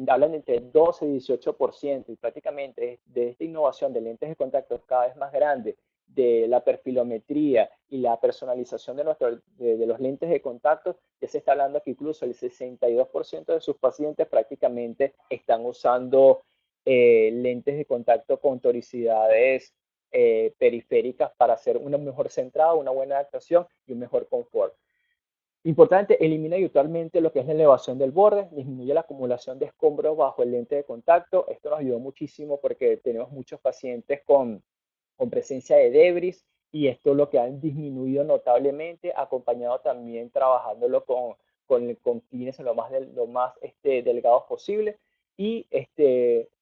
hablan de entre 12 y 18%, y prácticamente de esta innovación de lentes de contacto cada vez más grande, de la perfilometría y la personalización de los lentes de contacto, ya se está hablando que incluso el 62% de sus pacientes prácticamente están usando lentes de contacto con toricidades periféricas para hacer una mejor centrada, una buena adaptación y un mejor confort. Importante, elimina habitualmente lo que es la elevación del borde, disminuye la acumulación de escombros bajo el lente de contacto. Esto nos ayudó muchísimo porque tenemos muchos pacientes con presencia de debris y esto es lo que han disminuido notablemente, acompañado también trabajándolo con clines lo más delgados posible. y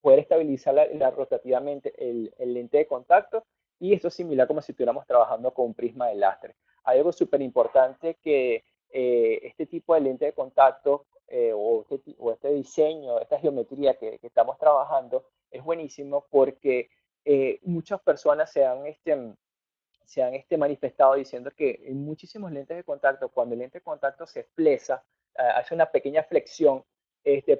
poder estabilizar rotativamente el lente de contacto, y esto es similar como si estuviéramos trabajando con un prisma de lastre. Hay algo súper importante que este tipo de lente de contacto o este diseño, esta geometría que estamos trabajando es buenísimo porque muchas personas se han manifestado diciendo que en muchísimos lentes de contacto, cuando el lente de contacto se flexa, hace una pequeña flexión,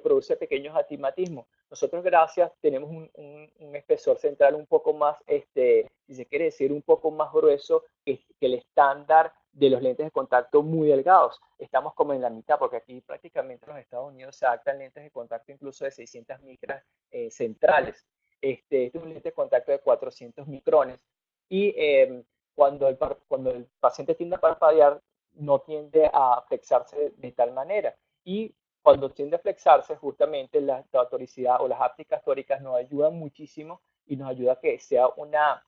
produce pequeños astigmatismos. Nosotros, gracias, tenemos un espesor central un poco más, si se quiere decir, un poco más grueso que el estándar de los lentes de contacto muy delgados. Estamos como en la mitad, porque aquí prácticamente en los Estados Unidos se adaptan lentes de contacto incluso de 600 micras centrales. Este es un lente de contacto de 400 micrones y cuando el paciente tiende a parpadear, no tiende a flexarse de tal manera. Y cuando tiende a flexarse, justamente la toricidad o las ápticas tóricas nos ayudan muchísimo y nos ayuda a que sea una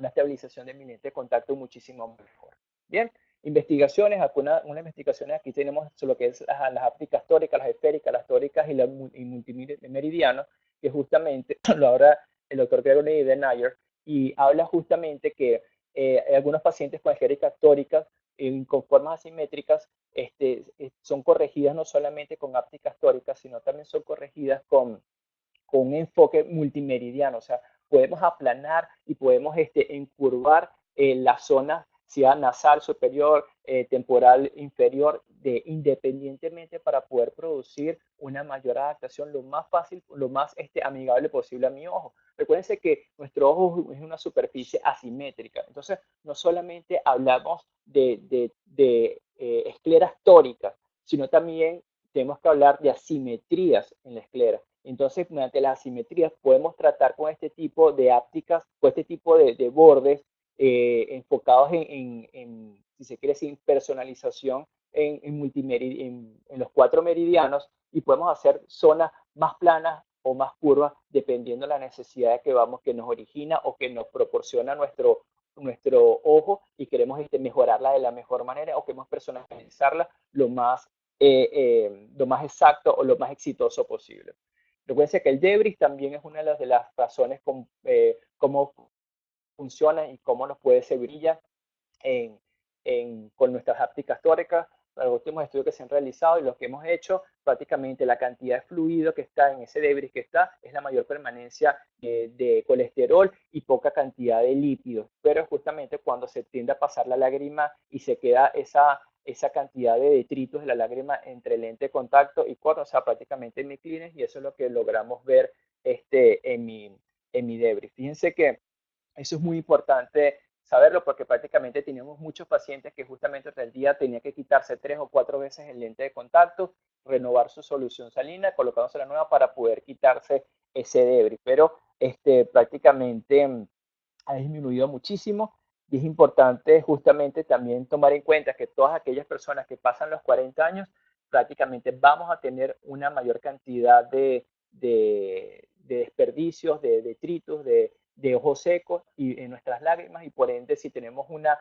estabilización del lente de contacto muchísimo mejor. Bien, investigaciones, unas investigaciones aquí tenemos lo que es las ápticas tóricas, las esféricas, las tóricas y multimeridianos, que justamente lo habla el doctor Gregory Nayer, y habla justamente que algunos pacientes con esféricas tóricas con formas asimétricas son corregidas no solamente con ápticas tóricas, sino también son corregidas con un enfoque multimeridiano, o sea, podemos aplanar y podemos encurvar la zona, sea nasal superior, temporal inferior, independientemente para poder producir una mayor adaptación lo más fácil, lo más amigable posible a mi ojo. Recuérdense que nuestro ojo es una superficie asimétrica, entonces no solamente hablamos de escleras tóricas, sino también tenemos que hablar de asimetrías en la esclera. Entonces, mediante las asimetrías podemos tratar con este tipo de ápticas, con este tipo de bordes enfocados si se quiere decir, personalización en los 4 meridianos, y podemos hacer zonas más planas o más curvas dependiendo de la necesidad que nos origina o que nos proporciona nuestro ojo, y queremos mejorarla de la mejor manera o queremos personalizarla lo más exacto o lo más exitoso posible. Recuerden que el debris también es una de las razones cómo funciona y cómo nos puede servir en, con nuestras ápticas tóricas. Los últimos estudios que se han realizado y los que hemos hecho, prácticamente la cantidad de fluido que está en ese debris que está es la mayor permanencia de colesterol y poca cantidad de lípidos. Pero justamente cuando se tiende a pasar la lágrima y se queda esa cantidad de detritos de la lágrima entre lente de contacto y córnea, o sea, prácticamente en mi clínica, y eso es lo que logramos ver en mi debris. Fíjense que eso es muy importante saberlo porque prácticamente teníamos muchos pacientes que justamente tras el día tenían que quitarse 3 o 4 veces el lente de contacto, renovar su solución salina, colocándose la nueva para poder quitarse ese debris. Pero prácticamente ha disminuido muchísimo, y es importante justamente también tomar en cuenta que todas aquellas personas que pasan los 40 años prácticamente vamos a tener una mayor cantidad de desperdicios, de detritos, de ojos secos y en nuestras lágrimas, y por ende si tenemos una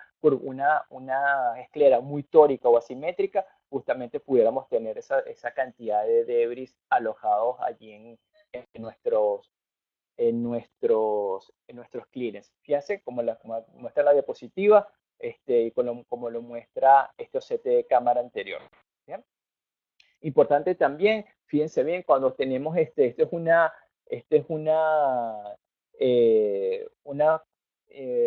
esclera muy tórica o asimétrica, justamente pudiéramos tener esa cantidad de debris alojados allí en nuestros en nuestros clientes. Fíjense como muestra la diapositiva y como lo muestra este OCT de cámara anterior. ¿Bien? Importante también, fíjense bien, cuando tenemos esto es una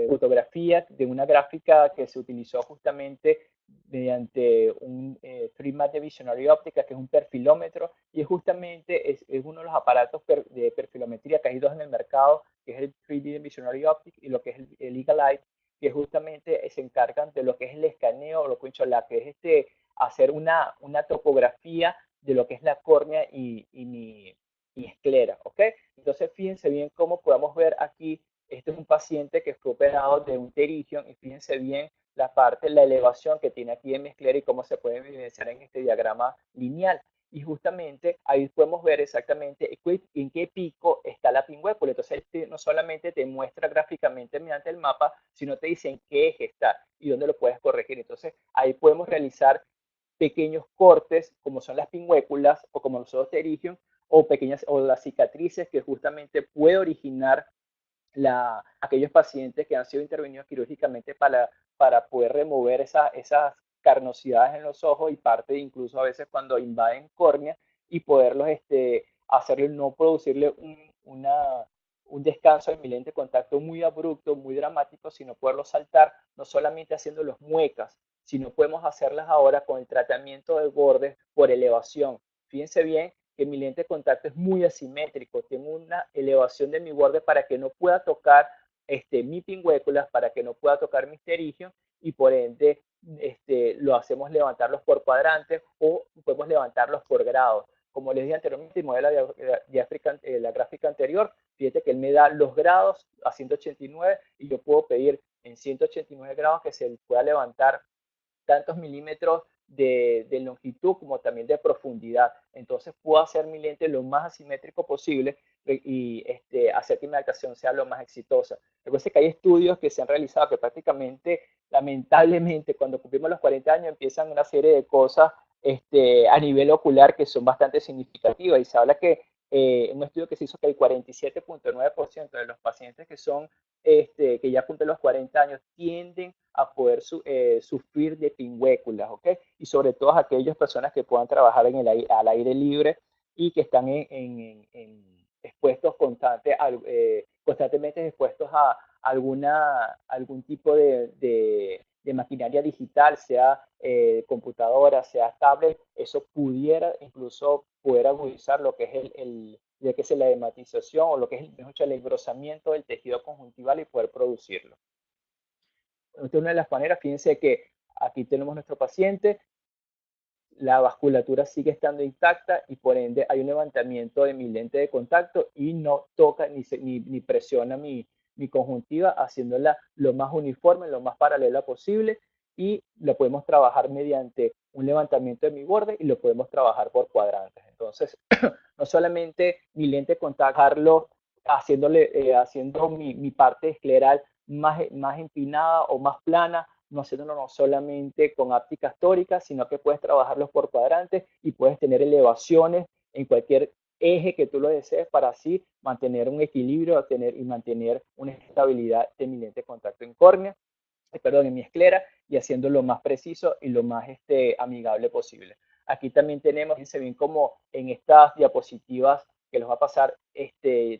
fotografía de una gráfica que se utilizó justamente mediante un 3D Visionary Optica, que es un perfilómetro, y justamente es uno de los aparatos de perfilometría que hay dos en el mercado, que es el 3D Visionary Optic y lo que es el Eagle Eye, que justamente se encargan de lo que es el escaneo, lo que he dicho, que es hacer una topografía de lo que es la córnea y mi esclera, ¿ok? Entonces, fíjense bien cómo podemos ver aquí, este es un paciente que fue operado de un pterygium, y fíjense bien la elevación que tiene aquí en mi esclera y cómo se puede evidenciar en este diagrama lineal. Y justamente ahí podemos ver exactamente en qué pico está la pingüécula. Entonces, no solamente te muestra gráficamente mediante el mapa, sino te dice en qué eje está y dónde lo puedes corregir. Entonces, ahí podemos realizar pequeños cortes, como son las pingüéculas o como los pterigium, o pequeñas, o las cicatrices que justamente puede originar aquellos pacientes que han sido intervenidos quirúrgicamente para poder remover esas carnosidades en los ojos y parte incluso a veces cuando invaden córnea y poderlos hacerle, no producirle un descanso en mi lente de contacto muy abrupto, muy dramático, sino poderlo saltar, no solamente haciendo los muecas, sino podemos hacerlas ahora con el tratamiento de bordes por elevación. Fíjense bien que mi lente de contacto es muy asimétrico, tengo una elevación de mi borde para que no pueda tocar mi pingüéculas, para que no pueda tocar mi pterigium y por ende lo hacemos levantarlos por cuadrantes o podemos levantarlos por grados. Como les dije anteriormente, la gráfica anterior, fíjate que él me da los grados a 189 y yo puedo pedir en 189 grados que se pueda levantar tantos milímetros de longitud como también de profundidad. Entonces puedo hacer mi lente lo más asimétrico posible y hacer que mi adaptación sea lo más exitosa. Recuerden que hay estudios que se han realizado que prácticamente, lamentablemente, cuando cumplimos los 40 años empiezan una serie de cosas a nivel ocular que son bastante significativas y se habla que un estudio que se hizo que el 47.9% de los pacientes que son que ya cumplen los 40 años tienden a poder sufrir de pingüéculas, ¿ok? Y sobre todo aquellas personas que puedan trabajar al aire libre y que están expuestos constantemente expuestos a algún tipo de maquinaria digital, sea computadora, sea tablet, eso pudiera incluso poder agudizar lo que es la hematización o lo que es el engrosamiento del tejido conjuntival y poder producirlo. Esta es una de las maneras, fíjense que aquí tenemos nuestro paciente, la vasculatura sigue estando intacta y por ende hay un levantamiento de mi lente de contacto y no toca ni presiona mi conjuntiva, haciéndola lo más uniforme, lo más paralela posible y lo podemos trabajar mediante un levantamiento de mi borde y lo podemos trabajar por cuadrantes. Entonces, no solamente mi lente de contacto, haciendo mi parte escleral más empinada o más plana, no haciéndolo no solamente con ápticas tóricas, sino que puedes trabajarlos por cuadrantes y puedes tener elevaciones en cualquier eje que tú lo desees para así mantener un equilibrio y mantener una estabilidad de mi lente de contacto en córnea, en mi esclera y haciendo lo más preciso y lo más amigable posible. Aquí también tenemos, fíjense bien como en estas diapositivas que les va a pasar,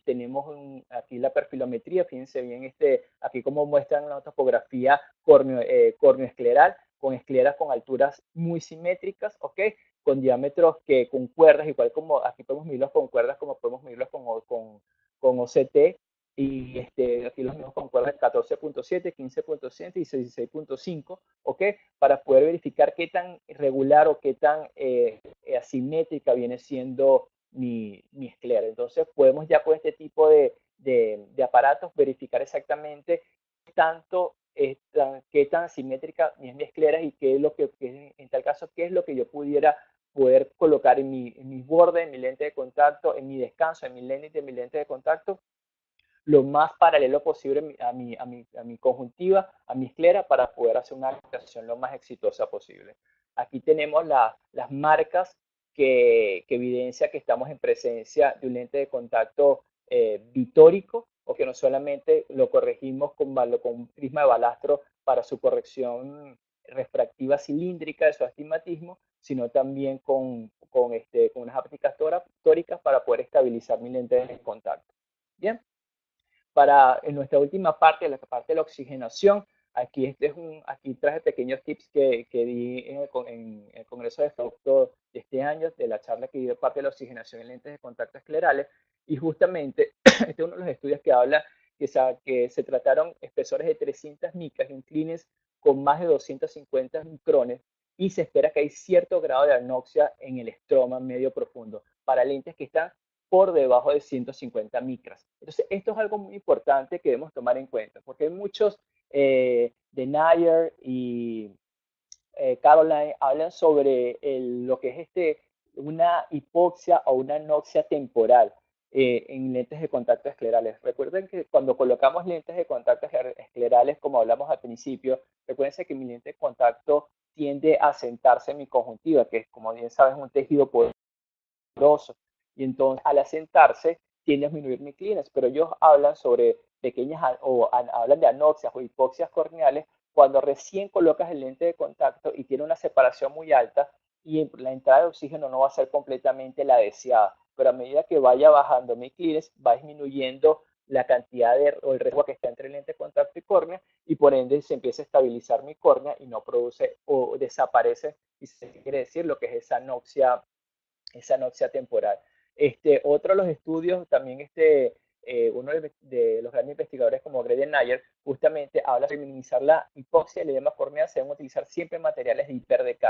tenemos aquí la perfilometría, fíjense bien aquí como muestran la topografía corneoescleral, con escleras con alturas muy simétricas, ¿ok? Con diámetros que con cuerdas, igual como aquí podemos medirlos con cuerdas, como podemos medirlos con OCT, y aquí los mismos con cuerdas 14.7, 15.7 y 16.5, ¿ok? Para poder verificar qué tan regular o qué tan asimétrica viene siendo mi esclera. Entonces podemos ya con este tipo de aparatos verificar exactamente qué tan simétrica es mi esclera y qué es lo que en tal caso, qué es lo que yo pudiera poder colocar en mis bordes, en mi lente de contacto, en mi descanso, en mi lente de contacto, lo más paralelo posible a mi conjuntiva, a mi esclera, para poder hacer una adaptación lo más exitosa posible. Aquí tenemos las marcas que evidencia que estamos en presencia de un lente de contacto vitórico, o que no solamente lo corregimos con un prisma de balastro para su corrección refractiva cilíndrica de su astigmatismo, sino también con unas ápticas tóricas para poder estabilizar mi lente de contacto. Bien. En nuestra última parte, la parte de la oxigenación, aquí traje pequeños tips que di en el Congreso de Fausto de este año, de la charla que di de parte de la oxigenación en lentes de contacto esclerales, y justamente este es uno de los estudios que habla que se trataron espesores de 300 micras y un clínex con más de 250 micrones, y se espera que hay cierto grado de anoxia en el estroma medio profundo para lentes que están por debajo de 150 micras. Entonces, esto es algo muy importante que debemos tomar en cuenta, porque hay muchos de Nair y Caroline hablan sobre lo que es una hipoxia o una anoxia temporal en lentes de contacto esclerales. Recuerden que cuando colocamos lentes de contacto esclerales, como hablamos al principio, recuerden que mi lente de contacto tiende a sentarse en mi conjuntiva, que como bien saben es un tejido poroso. y entonces al asentarse tiende a disminuir mi clearance, pero ellos hablan sobre pequeñas hablan de anoxias o hipoxias corneales cuando recién colocas el lente de contacto y tiene una separación muy alta y la entrada de oxígeno no va a ser completamente la deseada, pero a medida que vaya bajando mi clearance va disminuyendo la cantidad o el riesgo que está entre el lente de contacto y córnea y por ende se empieza a estabilizar mi córnea y no produce o desaparece, y se quiere decir lo que es esa anoxia temporal. Otro de los estudios, también uno de los grandes investigadores como Greg Nayer, justamente habla de minimizar la hipoxia y el edema corneal, se deben utilizar siempre materiales de hiper DK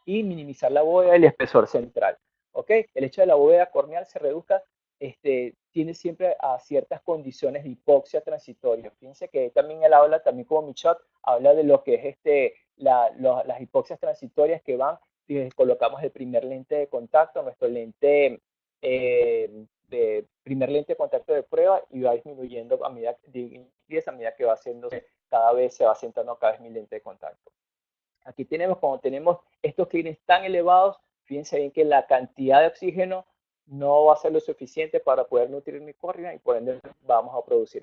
y minimizar la bóveda y el espesor central. ¿Ok? El hecho de la bóveda corneal se reduzca tiene siempre a ciertas condiciones de hipoxia transitoria. Fíjense que también él habla, también como Michot, habla de lo que es las hipoxias transitorias que van colocamos el primer lente de contacto, nuestro lente de primer lente de contacto de prueba y va disminuyendo a medida que va haciéndose, cada vez se va asentando cada vez mi lente de contacto. Aquí tenemos, cuando tenemos estos clearings tan elevados, fíjense bien que la cantidad de oxígeno no va a ser lo suficiente para poder nutrir mi córnea y por ende vamos a producir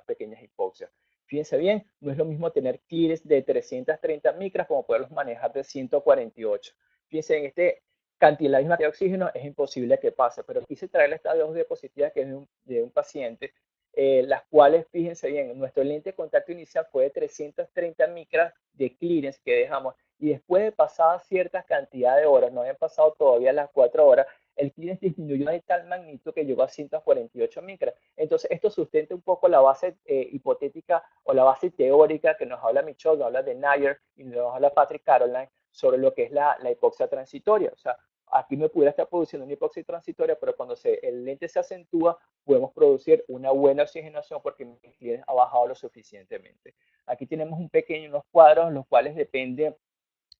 pequeñas hipoxias. Fíjense bien, no es lo mismo tener clearings de 330 micras como poderlos manejar de 148. Fíjense en la misma cantidad de oxígeno es imposible que pase, pero quise traerles estas dos diapositivas que es de un paciente, las cuales, fíjense bien, nuestro lente de contacto inicial fue de 330 micras de clearance que dejamos y después de pasar cierta cantidad de horas, no habían pasado todavía las 4 horas, el clearance disminuyó de tal magnitud que llegó a 148 micras. Entonces, esto sustenta un poco la base hipotética o la base teórica que nos habla Michot, nos habla de Nayer y nos habla Patrick Caroline sobre lo que es la hipoxia transitoria. O sea, aquí me pudiera estar produciendo una hipoxia transitoria, pero cuando el lente se acentúa, podemos producir una buena oxigenación porque mi clearance ha bajado lo suficientemente. Aquí tenemos unos cuadros en los cuales depende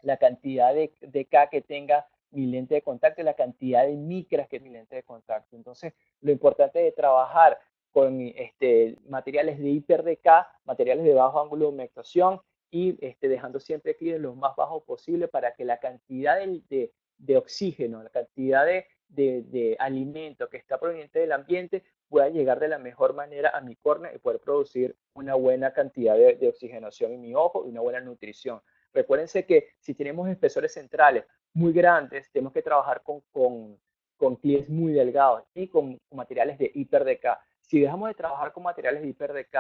la cantidad de K que tenga mi lente de contacto y la cantidad de micras que es mi lente de contacto. Entonces, lo importante de trabajar con materiales de hiper DK, materiales de bajo ángulo de humectación y dejando siempre aquí lo más bajo posible para que la cantidad de oxígeno, la cantidad de alimento que está proveniente del ambiente pueda llegar de la mejor manera a mi córnea y poder producir una buena cantidad de oxigenación en mi ojo y una buena nutrición. Recuérdense que si tenemos espesores centrales muy grandes, tenemos que trabajar con clears muy delgados y con materiales de hiper DK. Si dejamos de trabajar con materiales de hiper DK,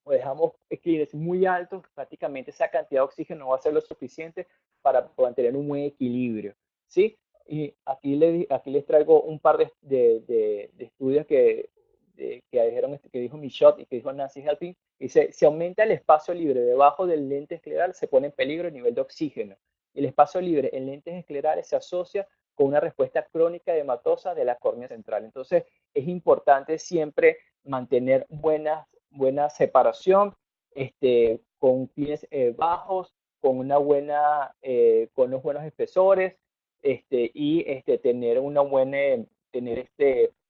o dejamos clears muy altos, prácticamente esa cantidad de oxígeno no va a ser lo suficiente para mantener un buen equilibrio, ¿sí? Y aquí les traigo un par de estudios que dijo Michot y que dijo Nancy Helping. Dice, si aumenta el espacio libre debajo del lente escleral, se pone en peligro el nivel de oxígeno. El espacio libre en lentes esclerales se asocia con una respuesta crónica edematosa de la córnea central. Entonces, es importante siempre mantener buena separación, con pines bajos, con unos buenos espesores, y tener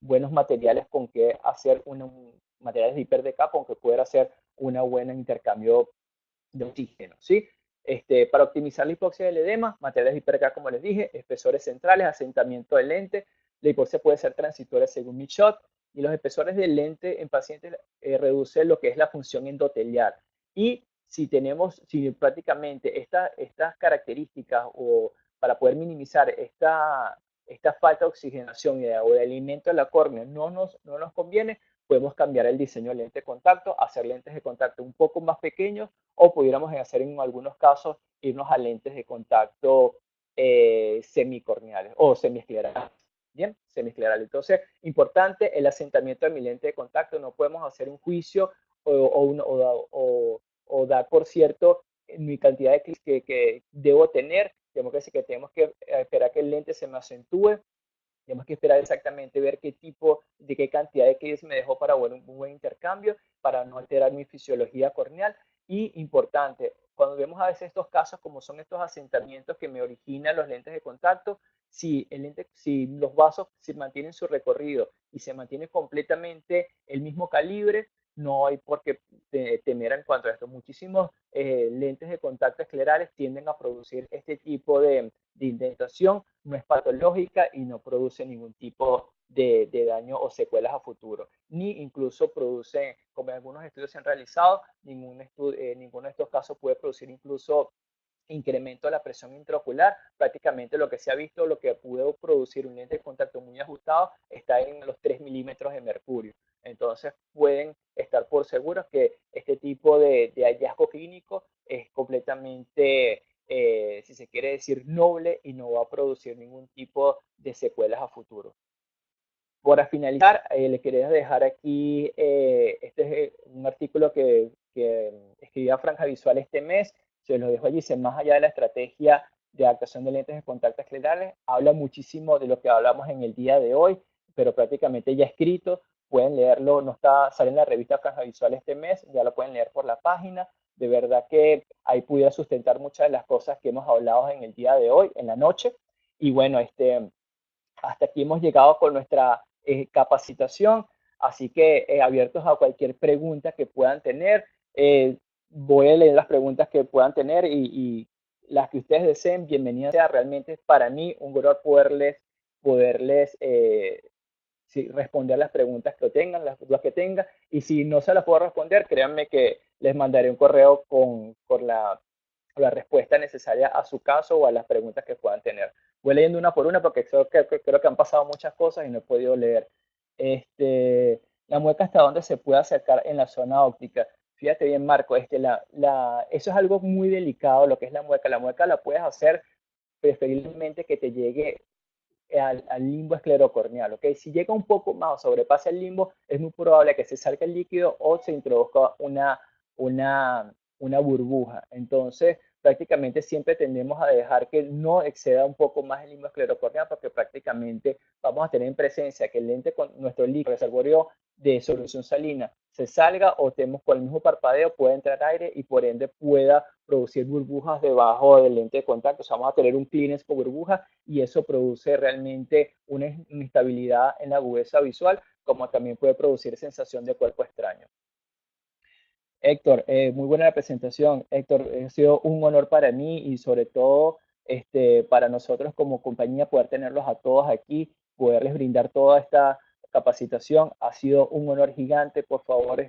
buenos materiales con que hacer materiales de hiper DK con que poder hacer una buena intercambio de oxígeno, ¿sí? Para optimizar la hipoxia del edema, materiales de hiper DK, como les dije, espesores centrales, asentamiento del lente, la hipoxia puede ser transitoria según Michot, y los espesores del lente en pacientes reducen lo que es la función endotelial. Y si prácticamente estas características o para poder minimizar esta falta de oxigenación o de alimento de la córnea no nos conviene, podemos cambiar el diseño de lente de contacto, hacer lentes de contacto un poco más pequeños o pudiéramos hacer en algunos casos irnos a lentes de contacto semicorneales o semiesclerales. Bien, semiescleral. Entonces, importante el asentamiento de mi lente de contacto. No podemos hacer un juicio o dar por cierto mi cantidad de clics que debo tener. Tenemos que esperar que el lente se me acentúe. Tenemos que esperar exactamente ver de qué cantidad de clics me dejó para un buen intercambio, para no alterar mi fisiología corneal. Y importante, cuando vemos a veces estos casos, como son estos asentamientos que me originan los lentes de contacto, si los vasos se mantienen su recorrido y se mantiene completamente el mismo calibre, no hay por qué temer en cuanto a esto. Muchísimos lentes de contacto esclerales tienden a producir este tipo de indentación no es patológica y no produce ningún tipo de daño o secuelas a futuro, ni incluso produce, como algunos estudios se han realizado, ninguno de estos casos puede producir incluso incremento de la presión intraocular. Prácticamente lo que se ha visto, lo que pudo producir un lente de contacto muy ajustado está en los 3 milímetros de mercurio. Entonces pueden estar por seguros que este tipo de hallazgo clínico es completamente, si se quiere decir, noble y no va a producir ningún tipo de secuelas a futuro. Para finalizar, le quería dejar aquí, este es un artículo que escribía Franja Visual este mes, se lo dejo allí, dice, más allá de la estrategia de adaptación de lentes de contacto esclerales, habla muchísimo de lo que hablamos en el día de hoy, pero prácticamente ya escrito, pueden leerlo, no está, sale en la revista Franja Visual este mes, ya lo pueden leer por la página, de verdad que ahí pudiera sustentar muchas de las cosas que hemos hablado en el día de hoy, en la noche, y bueno, hasta aquí hemos llegado con nuestra capacitación, así que abiertos a cualquier pregunta que puedan tener. Voy a leer las preguntas que puedan tener y las que ustedes deseen, bienvenidas sea. Realmente para mí un honor poderles sí, responder las preguntas que tengan, las dudas que tengan, y si no se las puedo responder, créanme que les mandaré un correo con la respuesta necesaria a su caso o a las preguntas que puedan tener. Voy leyendo una por una porque creo que han pasado muchas cosas y no he podido leer. La mueca hasta dónde se puede acercar en la zona óptica. Fíjate bien, Marco, eso es algo muy delicado, lo que es la mueca. La mueca la puedes hacer preferiblemente que te llegue al limbo esclerocorneal, ¿ok? Si llega un poco más o sobrepasa el limbo, es muy probable que se salga el líquido o se introduzca una burbuja. Entonces, prácticamente siempre tendemos a dejar que no exceda un poco más el limbo esclerocorneal porque prácticamente vamos a tener en presencia que el lente con nuestro líquido reservorio de solución salina se salga o tenemos con el mismo parpadeo puede entrar aire y por ende pueda producir burbujas debajo del lente de contacto. O sea, vamos a tener un Kleenex con burbujas y eso produce realmente una inestabilidad en la agudeza visual, como también puede producir sensación de cuerpo extraño. Héctor, muy buena la presentación. Héctor, ha sido un honor para mí y sobre todo para nosotros como compañía poder tenerlos a todos aquí, poderles brindar toda esta capacitación. Ha sido un honor gigante. Por favor,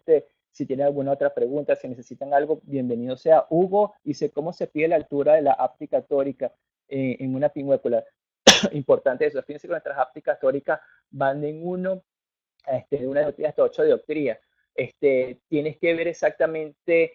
si tienen alguna otra pregunta, si necesitan algo, bienvenido sea. Hugo dice, ¿cómo se pide la altura de la áptica tórica en una pingüécula? Importante eso. Fíjense que nuestras ápticas tóricas van en uno de una dioptría hasta 8 dioptrías. Tienes que ver exactamente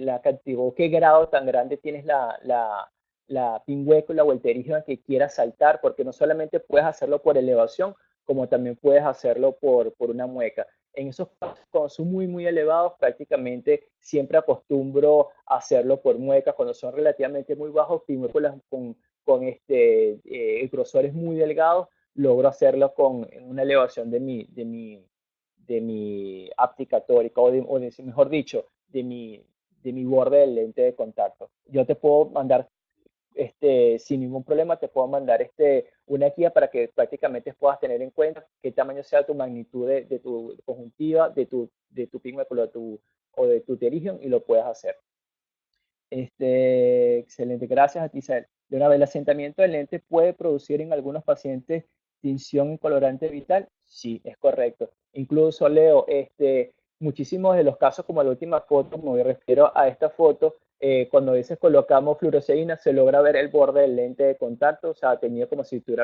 la cantidad, qué grado tan grande tienes la pingüécula o el pterígio que quieras saltar, porque no solamente puedes hacerlo por elevación, como también puedes hacerlo por una mueca. En esos casos, cuando son muy, muy elevados, prácticamente siempre acostumbro a hacerlo por muecas. Cuando son relativamente muy bajos, pingüéculas con grosores muy delgados, logro hacerlo con una elevación de mi áptica tórica, mejor dicho, de mi borde del lente de contacto. Yo te puedo mandar, sin ningún problema, te puedo mandar una guía para que prácticamente puedas tener en cuenta qué tamaño sea tu magnitud de tu conjuntiva, de tu pigmento o de tu pterígio y lo puedas hacer. Excelente, gracias a ti, Isabel. De una vez, el asentamiento del lente puede producir en algunos pacientes tinción en colorante vital. Sí, es correcto. Incluso, Leo, muchísimos de los casos, como la última foto, me refiero a esta foto, cuando a veces colocamos fluoresceína, se logra ver el borde del lente de contacto, o sea, tenía como si tú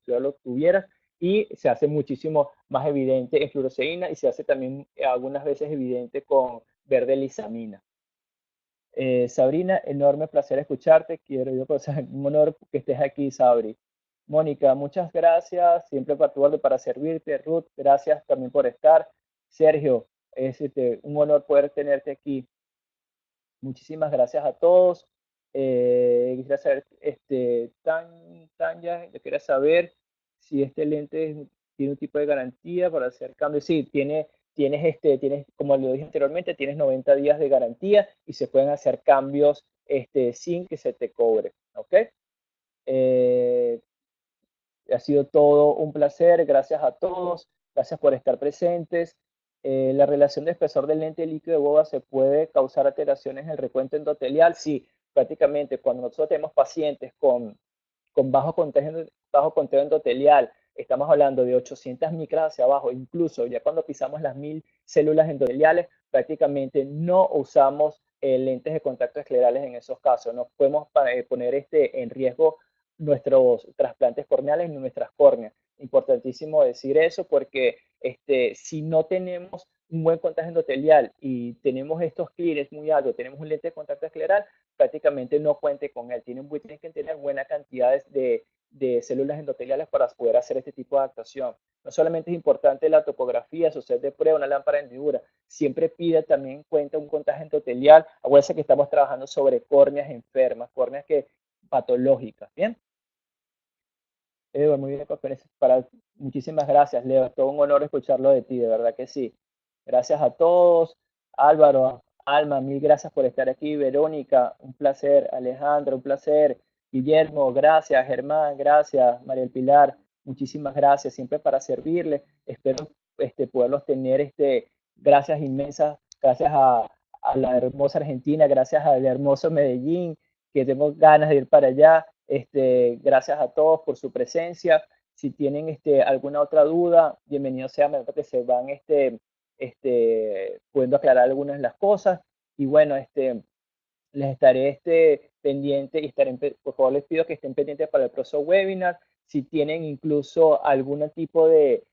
lo tuvieras, y se hace muchísimo más evidente en fluoresceína y se hace también algunas veces evidente con verde lisamina. Sabrina, enorme placer escucharte. Quiero yo, pues, un honor que estés aquí, Sabri. Mónica, muchas gracias. Siempre para tu orden, para servirte. Ruth, gracias también por estar. Sergio, es un honor poder tenerte aquí. Muchísimas gracias a todos. Quisiera saber, Tanya, yo quería saber si este lente tiene un tipo de garantía para hacer cambios. Sí, tienes, como lo dije anteriormente, tienes 90 días de garantía y se pueden hacer cambios sin que se te cobre. ¿Ok? Eh, Ha sido todo un placer, gracias a todos, gracias por estar presentes. La relación de espesor del lente líquido de boba se puede causar alteraciones en el recuento endotelial. Sí, prácticamente cuando nosotros tenemos pacientes con con bajo contenido endotelial, estamos hablando de 800 micras hacia abajo, incluso ya cuando pisamos las 1000 células endoteliales, prácticamente no usamos lentes de contacto esclerales en esos casos. No podemos poner en riesgo nuestros trasplantes corneales ni nuestras córneas. Importantísimo decir eso porque si no tenemos un buen contagio endotelial y tenemos estos clearance muy altos, tenemos un lente de contacto escleral, prácticamente no cuente con él. Tienen que tener buena cantidad de células endoteliales para poder hacer este tipo de adaptación. No solamente es importante la topografía, su set de prueba, una lámpara de hendidura, siempre pide también en cuenta un contagio endotelial. Acuérdense que estamos trabajando sobre córneas enfermas, córneas patológicas, ¿bien? Muy bien, muchísimas gracias, Leo. Es todo un honor escucharlo de ti, de verdad que sí. Gracias a todos. Álvaro, Alma, mil gracias por estar aquí. Verónica, un placer. Alejandro, un placer. Guillermo, gracias. Germán, gracias. María del Pilar, muchísimas gracias. Siempre para servirles. Espero poderlos tener. Gracias inmensas. Gracias a la hermosa Argentina. Gracias al hermoso Medellín, que tengo ganas de ir para allá. Gracias a todos por su presencia. Si tienen alguna otra duda, bienvenidos sean, que se van pudiendo aclarar algunas de las cosas. Y bueno, les estaré pendiente y por favor les pido que estén pendientes para el próximo webinar. Si tienen incluso algún tipo de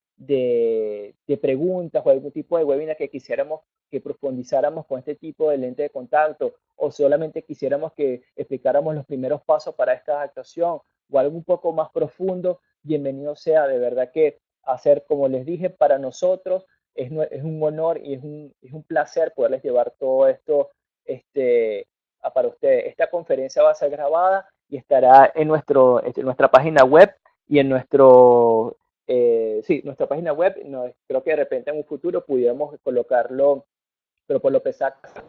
preguntas o algún tipo de webinar que quisiéramos que profundizáramos con este tipo de lente de contacto o solamente quisiéramos que explicáramos los primeros pasos para esta adaptación o algo un poco más profundo, bienvenido sea. De verdad que hacer, como les dije, para nosotros es un honor y es un placer poderles llevar todo esto para ustedes. Esta conferencia va a ser grabada y estará en nuestra página web y en nuestra página web. No, creo que de repente en un futuro pudiéramos colocarlo, pero por lo que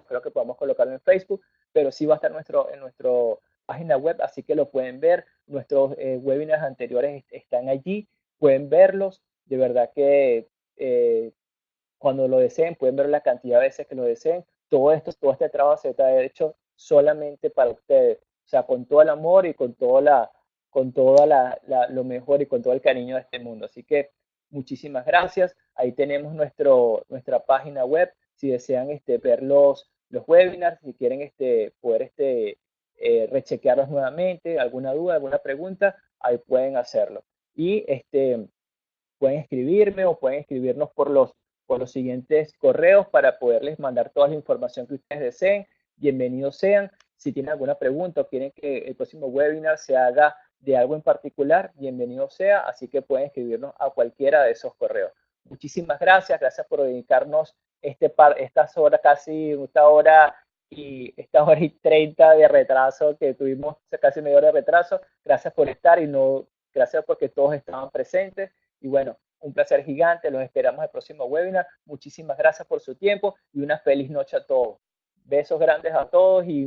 creo que podamos colocarlo en Facebook, pero sí va a estar en nuestro página web, así que lo pueden ver. Nuestros webinars anteriores están allí, pueden verlos. De verdad que cuando lo deseen, pueden ver la cantidad de veces que lo deseen. Todo este trabajo se está hecho solamente para ustedes, o sea, con todo el amor y con toda lo mejor y con todo el cariño de este mundo. Así que muchísimas gracias. Ahí tenemos nuestra página web. Si desean ver los webinars, si quieren poder rechequearlos nuevamente, alguna duda, alguna pregunta, ahí pueden hacerlo. Y pueden escribirme o pueden escribirnos por los siguientes correos para poderles mandar toda la información que ustedes deseen. Bienvenidos sean. Si tienen alguna pregunta o quieren que el próximo webinar se haga de algo en particular, bienvenido sea. Así que pueden escribirnos a cualquiera de esos correos. Muchísimas gracias. Gracias por dedicarnos estas horas, casi esta hora y 30 de retraso que tuvimos, casi media hora de retraso. Gracias por estar gracias porque todos estaban presentes. Y bueno, un placer gigante. Los esperamos el próximo webinar. Muchísimas gracias por su tiempo y una feliz noche a todos. Besos grandes a todos y